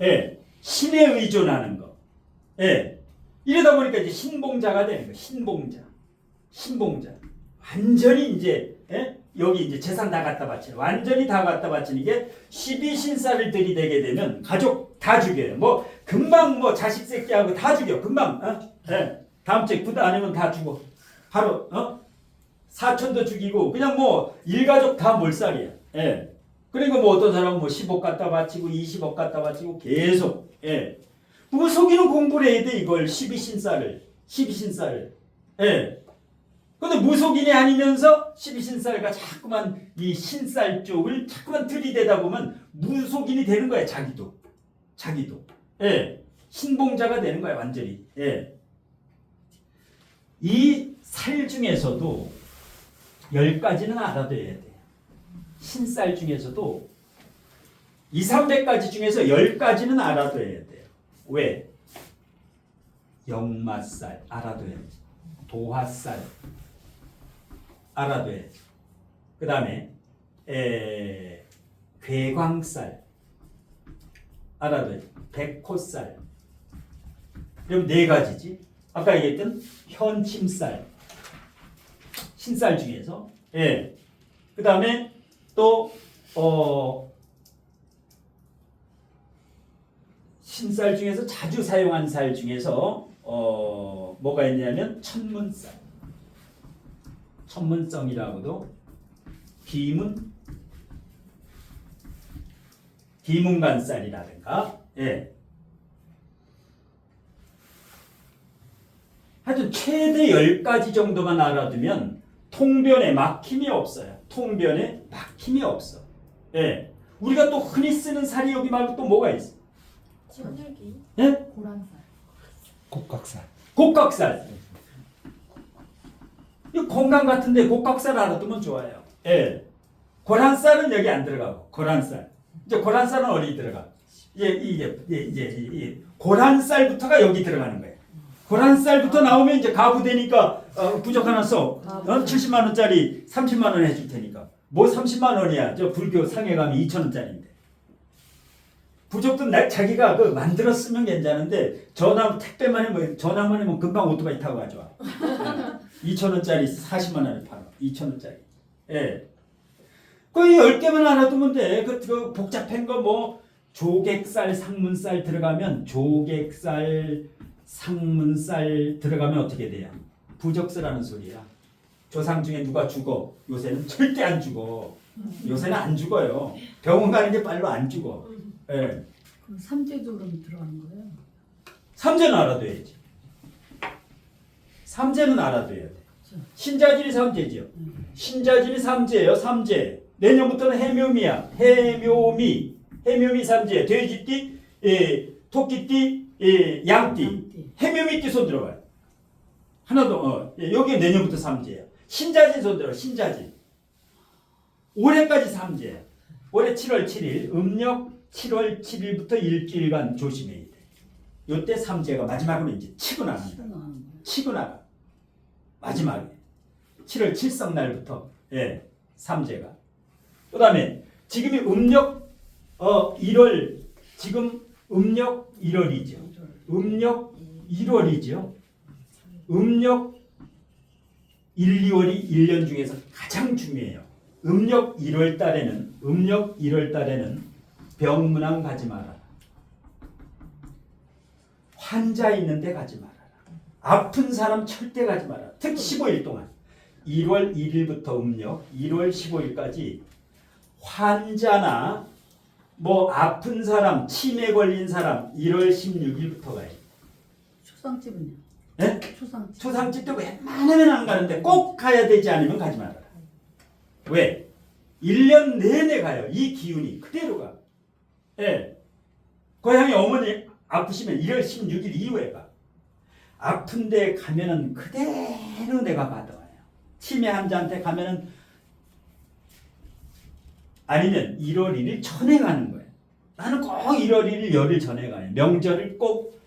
Speaker 1: 예. 신에 의존하는 거. 예. 이러다 보니까 이제 신봉자가 되는 거예요. 신봉자. 신봉자. 완전히 이제, 예? 여기 이제 재산 다 갖다 바치는, 완전히 다 갖다 바치는 게 12신살을 들이대게 되면 가족 다 죽여요. 뭐, 금방 뭐 자식 새끼하고 다 죽여. 금방, 예. 다음 주에 굿 안 하면 다 죽어. 바로, 사촌도 죽이고, 그냥 뭐, 일가족 다 몰살이야. 예. 그리고 뭐 어떤 사람은 뭐 10억 갖다 바치고 20억 갖다 바치고 계속. 예. 무속인은 공부를 해야 돼 이걸 12신살을. 예. 근데 무속인이 아니면서 12신살과 자꾸만 이 신살 쪽을 자꾸만 들이대다 보면 무속인이 되는 거야 자기도. 예. 신봉자가 되는 거야 완전히. 예. 이 살 중에서도 10가지는 알아둬야 돼. 신살 중에서도 2, 300가지 중에서 10가지는 알아둬야 돼요. 왜? 역마살 알아둬야지. 도화살 알아둬야지. 그 다음에 괴광살 알아둬야지. 백호살. 그럼 4가지지. 아까 얘기했던 현침살 신살 중에서. 예. 그 다음에 또 신살 중에서 자주 사용한 살 중에서 뭐가 있냐면 천문살, 천문성이라고도 비문간살이라든가. 예. 하여튼 최대 10가지 정도만 알아두면 통변에 막힘이 없어요. 통변에 막힘이 없어. 예. 우리가 또 흔히 쓰는 살이 여기 말고 또 뭐가 있어?
Speaker 3: 천혈기.
Speaker 1: 예?
Speaker 5: 고란살.
Speaker 1: 곡각살. 이 건강 같은데 곡각살 알아두면 좋아요. 예. 고란살은 여기 안 들어가고 고란살. 이제 고란살은 어디 들어가? 이제 고란살부터가 여기 들어가는 거예요. 고란살부터 나오면 이제 가부되니까 부적 하나 써. 70만 원짜리 30만 원 해줄 테니까. 뭐 30만 원이야. 저 불교 상해 가면 2천 원짜리인데. 부적도 자기가 만들어 쓰면 괜찮은데 택배만 하면 전화만 하면 금방 오토바이 타고 가져와. 2천 원짜리 40만 원에 팔아. 2천 원짜리. 예. 그 10개만 알아두면 돼. 그 복잡한 거 뭐 조객살, 상문살 들어가면 조객살, 상문살 들어가면 어떻게 돼요? 부적쓰라는 소리야. 조상 중에 누가 죽어? 요새는 절대 안 죽어. 요새는 안 죽어요. 병원 가는 게 빨로 안 죽어. 예.
Speaker 2: 그럼 삼재도 그럼 들어가는 거예요?
Speaker 1: 삼재는 알아둬야지. 삼재는 알아둬야 돼. 신자진이 삼재지요. 신자진이 삼재예요. 삼재. 내년부터는 해묘미야. 해묘미 삼재. 돼지띠, 토끼띠, 이 양띠,
Speaker 2: 양띠.
Speaker 1: 해묘미띠 손 들어봐요. 하나 더, 여기 내년부터 삼재예요. 신자진 손 들어, 신자진. 올해까지 삼재예요. 올해 7월 7일, 음력 7월 7일부터 일주일간 조심해야 돼. 요때 삼재가 마지막으로 이제 치고 나간다.
Speaker 2: 치고 나가는 거예요.
Speaker 1: 치고 나가. 마지막에. 7월 7성 날부터, 예, 삼재가. 그 다음에, 지금이 음력, 1월, 지금 음력 1월이죠. 음력 1월이죠. 음력 1, 2월이 1년 중에서 가장 중요해요. 음력 1월 달에는 병문안 가지 마라. 환자 있는데 가지 말아라. 아픈 사람 절대 가지 마라. 특히 15일 동안 1월 1일부터 음력 1월 15일까지 환자나 뭐 아픈 사람, 치매 걸린 사람 1월 16일부터 가요.
Speaker 2: 초상집은요?
Speaker 1: 예?
Speaker 2: 초상집.
Speaker 1: 초상집도 웬만하면 안 가는데 꼭 가야 되지 않으면 가지 말아라. 왜? 1년 내내 가요. 이 기운이 그대로 가. 예. 고향에 어머니 아프시면 1월 16일 이후에 가. 아픈데 가면은 그대로 내가 받아와요. 치매 환자한테 가면은 아니면 1월 1일 전에 가는 거예요. 나는 꼭 1월 1일 열흘 전에 가요. 명절을 꼭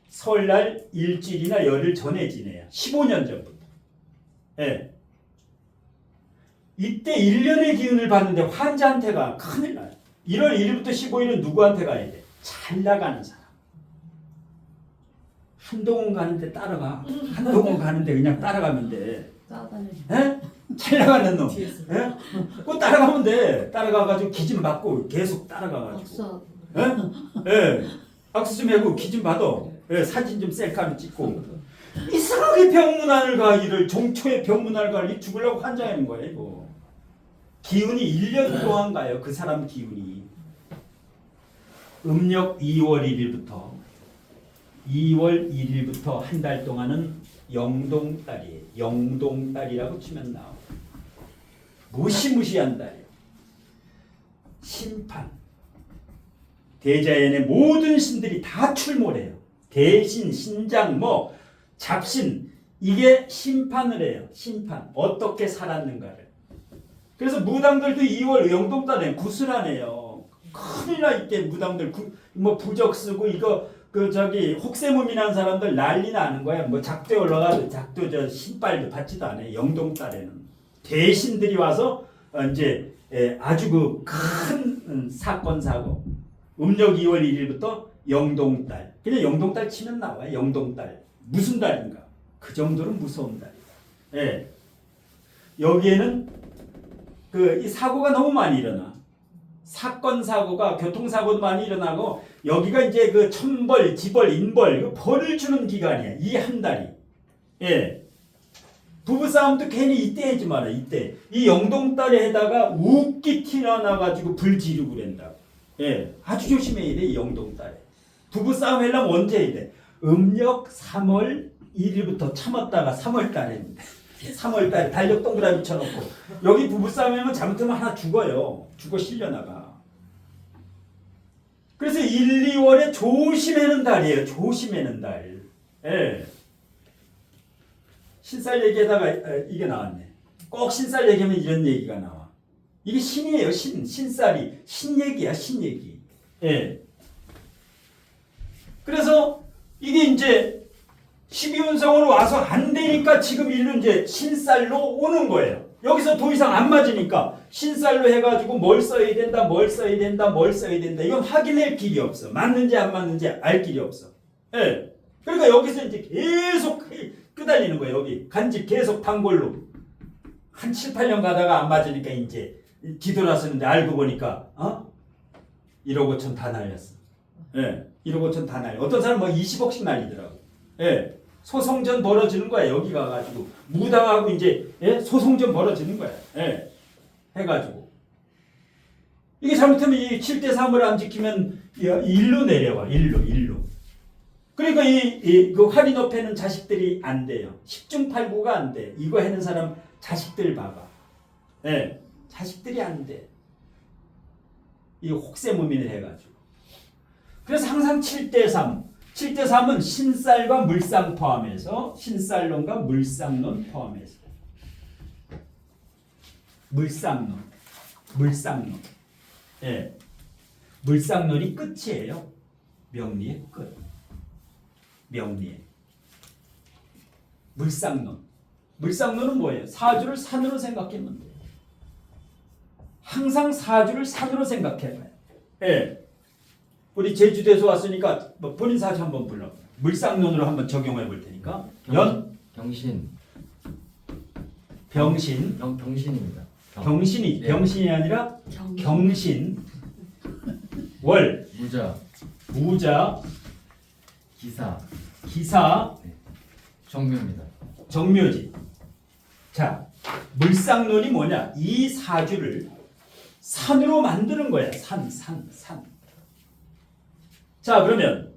Speaker 1: 설날 일주일이나 열흘 전에 지내요. 15년 전부터. 예. 이때 1년의 기운을 받는데 환자한테가 큰일 나요. 1월 1일부터 15일은 누구한테 가야 돼? 잘 나가는 사람. 한동훈 가는데 따라가. 한동훈 가는데 그냥 따라가면 돼.
Speaker 2: 따다녀.
Speaker 1: 예? 잘 나가는 놈.
Speaker 4: 뒤에서.
Speaker 1: 예? 그거 따라가면 돼. 따라가가지고 기침 받고 계속 따라가가지고.
Speaker 2: 박사.
Speaker 1: 예? 예. 악수 좀 해고 기침 받아. 예, 사진 좀 셀카로 찍고. 이상하게 병문안을 가기를 종초에 병문안을 가기 죽으려고 환장하는 거예요. 이거. 기운이 1년 동안 가요. 그 사람 기운이. 음력 2월 1일부터 한 달 동안은 영동달이에요. 영동달이라고 치면 나와. 무시무시한 달이에요. 심판. 대자연의 모든 신들이 다 출몰해요. 대신, 신장, 뭐 잡신 이게 심판을 해요. 심판. 어떻게 살았는가를. 그래서 무당들도 2월 영동달에 구슬하네요. 큰일 나 이때 무당들 뭐 부적 쓰고 이거 그 저기 혹세무민 한 사람들 난리 나는 거야. 뭐 작도에 올라가도 작도 저 신발도 받지도 않아요. 영동달에는 대신들이 와서 이제 아주 그 큰 사건 사고. 음력 2월 1일부터 영동달. 그냥 영동달 치면 나와요. 영동달. 무슨 달인가? 그 정도로 무서운 달이에요. 예. 여기에는 이 사고가 너무 많이 일어나. 사건 사고가 교통사고도 많이 일어나고 여기가 이제 그 천벌, 지벌, 인벌 벌을 주는 기간이야. 이 한 달이. 예. 부부싸움도 괜히 이때 하지 마라. 이때. 이 영동달에 해다가 웃기 튀어나와가지고 불 지르고 그런다고. 예. 아주 조심해야 돼. 이 영동달에. 부부싸움 하려면 언제 해야 돼? 음력 3월 1일부터 참았다가 3월달에 3월달에 달력 동그라미 쳐놓고 여기 부부싸움이면 잘못하면 하나 죽어요. 죽어 실려나가. 그래서 1, 2월에 조심하는 달이에요. 조심하는 달. 예. 신살 얘기에다가 이게 나왔네. 꼭 신살 얘기하면 이런 얘기가 나와. 이게 신이에요. 신살이. 신얘기야. 신얘기. 예. 그래서 이게 이제 12운성으로 와서 안 되니까 지금 일로 이제 신살로 오는 거예요. 여기서 더 이상 안 맞으니까 신살로 해가지고 뭘 써야 된다, 뭘 써야 된다, 뭘 써야 된다. 이건 확인할 길이 없어. 맞는지 안 맞는지 알 길이 없어. 예. 그러니까 여기서 이제 계속 끄달리는 거예요. 여기 간집 계속 단골로. 한 7, 8년 가다가 안 맞으니까 이제 뒤돌아서는데 알고 보니까 1억 5천 다 날렸어. 예. 1억 5천 다 날려. 어떤 사람 뭐 20억씩 날리더라고. 예. 소송전 벌어지는 거야. 여기 가가지고 무당하고 이제 소송전 벌어지는 거야. 예. 해가지고 이게 잘못하면 이 7대 3을 안 지키면 일로 내려와. 일로. 그러니까 그 화리높이는 자식들이 안 돼요. 10중 8구가 안 돼. 이거 하는 사람 자식들 봐봐. 예. 자식들이 안 돼. 이 혹세무민을 해가지고. 그래서 항상 7대 3. 7대 3은 신쌀과 물상 포함해서 신쌀론과 물상론 포함해서 물상론. 예. 물상론이 끝이에요. 명리의 끝. 명리의. 물상론. 물상론은 뭐예요? 사주를 산으로 생각하면 돼요. 항상 사주를 산으로 생각해봐요. 예. 우리 제주도에서 왔으니까 뭐 본인 사주 한번 불러. 물상론으로 한번 적용해 볼 테니까.
Speaker 6: 병신.
Speaker 1: 병신.
Speaker 6: 병신입니다.
Speaker 1: 병신이
Speaker 6: 예.
Speaker 1: 병신이 아니라 경신. 월. 무자. 기사.
Speaker 6: 정묘입니다.
Speaker 1: 정묘지. 자, 물상론이 뭐냐? 이 사주를 산으로 만드는 거야. 산. 자, 그러면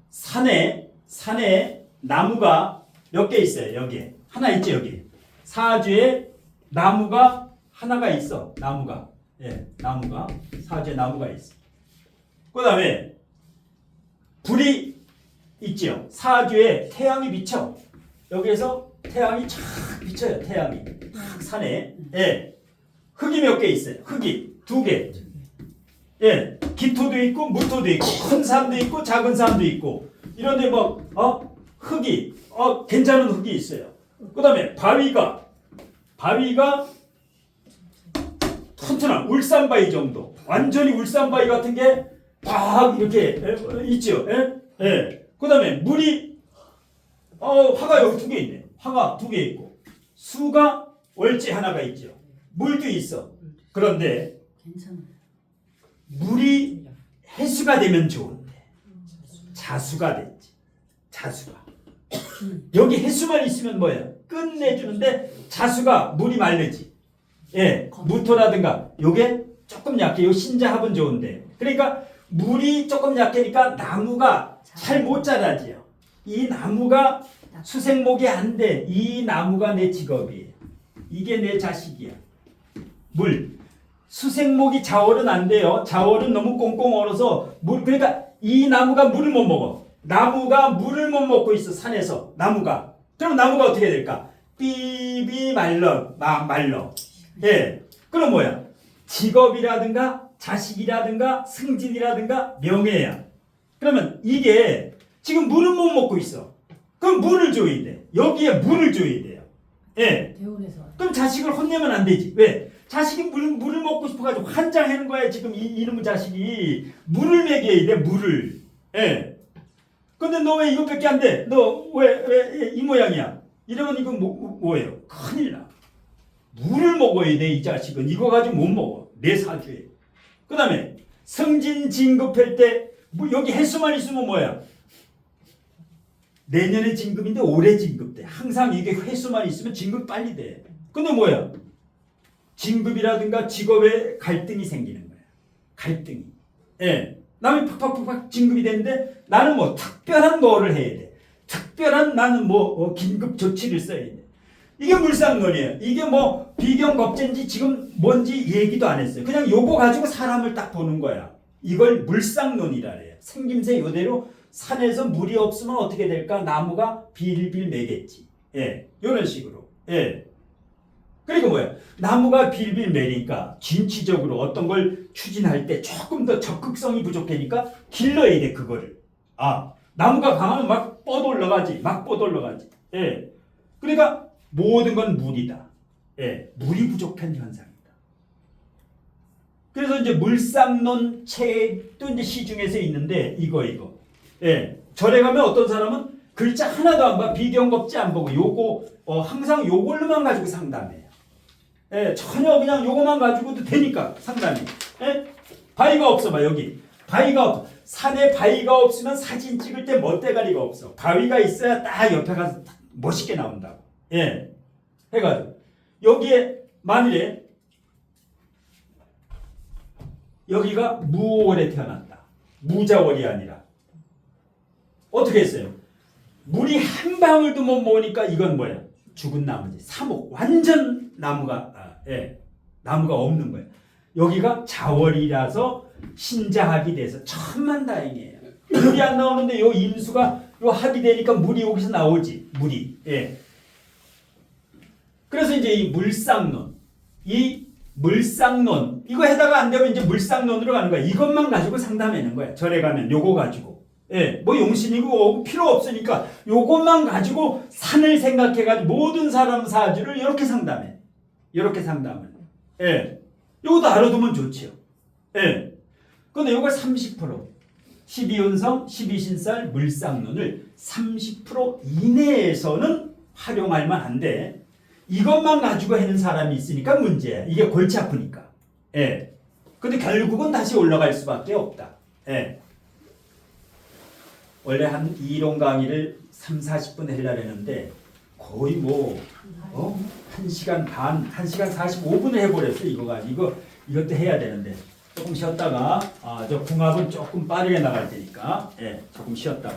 Speaker 1: 산에 나무가 몇 개 있어요. 여기에 하나 있죠. 여기 사주에 나무가 하나가 있어. 나무가 사주에 나무가 있어. 그 다음에 불이 있죠. 사주에 태양이 비쳐. 여기에서 태양이 쫙 비쳐요. 태양이 탁 산에. 예. 흙이 몇 개 있어요. 흙이 2개. 예. 기토도 있고 무토도 있고 큰 산도 있고 작은 산도 있고 이런데 뭐 흙이 괜찮은 흙이 있어요. 그다음에 바위가 튼튼한 울산바위 정도. 완전히 울산바위 같은 게 막 이렇게 있죠. 예. 그다음에 물이 화가 여기 2개 있네. 화가 2개 있고 수가 월지 하나가 있죠. 물도 있어. 그런데
Speaker 2: 괜찮아.
Speaker 1: 물이 해수가 되면 좋은데 자수가 됐지. 자수가 여기 해수만 있으면 뭐야? 끝내주는데 자수가 물이 마르지. 예, 무토라든가 요게 조금 약해. 요 신자합은 좋은데 그러니까 물이 조금 약하니까 나무가 잘 못 자라지요. 이 나무가 수생목이 안 돼. 이 나무가 내 직업이에요. 이게 내 자식이야. 물. 수생목이 자월은 안 돼요. 자월은 너무 꽁꽁 얼어서 그러니까 이 나무가 물을 못 먹어. 나무가 물을 못 먹고 있어. 산에서 나무가. 그럼 나무가 어떻게 될까? 삐비 말러. 예. 그럼 뭐야? 직업이라든가 자식이라든가 승진이라든가 명예야. 그러면 이게 지금 물은 못 먹고 있어. 그럼 물을 줘야 돼. 여기에 물을 줘야 돼요. 예.
Speaker 2: 대원에서
Speaker 1: 그럼 자식을 혼내면 안 되지. 왜? 자식이 물을 먹고 싶어가지고 환장하는 거야. 지금 이놈의 자식이 물을 먹여야 돼. 물을. 예. 근데 너 왜 이것밖에 안 돼? 너 왜 이 모양이야? 이러면 이건 뭐예요? 큰일 나. 물을 먹어야 돼. 이 자식은 이거 가지고 못 먹어. 내 사주에. 그 다음에 승진 진급할 때 여기 해수만 있으면 뭐야? 내년에 진급인데 올해 진급돼. 항상 이게 회수만 있으면 진급 빨리 돼. 근데 뭐야? 진급이라든가 직업에 갈등이 생기는 거야. 갈등이. 예. 남이 팍팍팍 진급이 되는데 나는 뭐 특별한 거를 해야 돼. 특별한 나는 뭐 긴급 조치를 써야 돼. 이게 물상론이에요. 이게 뭐 비경겁제인지 지금 뭔지 얘기도 안 했어요. 그냥 요거 가지고 사람을 딱 보는 거야. 이걸 물상론이라 그래요. 생김새 이대로 산에서 물이 없으면 어떻게 될까? 나무가 빌빌 매겠지. 예. 이런 식으로. 예. 그리고 뭐야? 나무가 빌빌 매니까 진취적으로 어떤 걸 추진할 때 조금 더 적극성이 부족하니까 길러야 돼, 그거를. 나무가 강하면 막 뻗어올라가지. 예. 그러니까 모든 건 물이다. 예. 물이 부족한 현상이다. 그래서 이제 물상론 책도 이제 시중에서 있는데 이거. 예. 절에 가면 어떤 사람은 글자 하나도 안 봐. 비경겁제 안 보고 요거 항상 요걸로만 가지고 상담해요. 예, 전혀 그냥 요거만 가지고도 되니까 상담이. 예? 바위가 없어 봐. 여기 바위가 없어. 산에 바위가 없으면 사진 찍을 때 멋대가리가 없어. 바위가 있어야 딱 옆에 가서 멋있게 나온다고. 예. 해가지고 여기에 만일에 여기가 무월에 태어났다. 무자월이 아니라 어떻게 했어요? 물이 한 방울도 못 모으니까 이건 뭐야? 죽은 나무지. 사목. 완전 나무가 나무가 없는 거예요. 여기가 자월이라서 신자합이 돼서 천만다행이에요. 물이 안 나오는데 요 임수가 요 합이 되니까 물이 여기서 나오지. 물이. 예. 그래서 이제 이 물쌍론, 이 물쌍론 이거 해다가 안 되면 이제 물쌍론으로 가는 거야. 이것만 가지고 상담하는 거야. 절에 가면 요거 가지고. 예, 뭐 용신이고 필요 없으니까 요것만 가지고 산을 생각해가지고 모든 사람 사주를 이렇게 상담해. 이렇게 상담을. 예, 요것도 알아두면 좋지요. 예. 근데 요걸 30% 12운성, 12신살, 물쌍론을 30% 이내에서는 활용할 만한데 이것만 가지고 하는 사람이 있으니까 문제야. 이게 골치 아프니까. 예. 근데 결국은 다시 올라갈 수밖에 없다. 예. 원래 한 이론 강의를 3-40분 하려고 했는데 거의 뭐 1시간 반, 1시간 45분을 해버렸어. 이것도 해야 되는데 조금 쉬었다가 저 궁합은 조금 빠르게 나갈 테니까 예, 조금 쉬었다가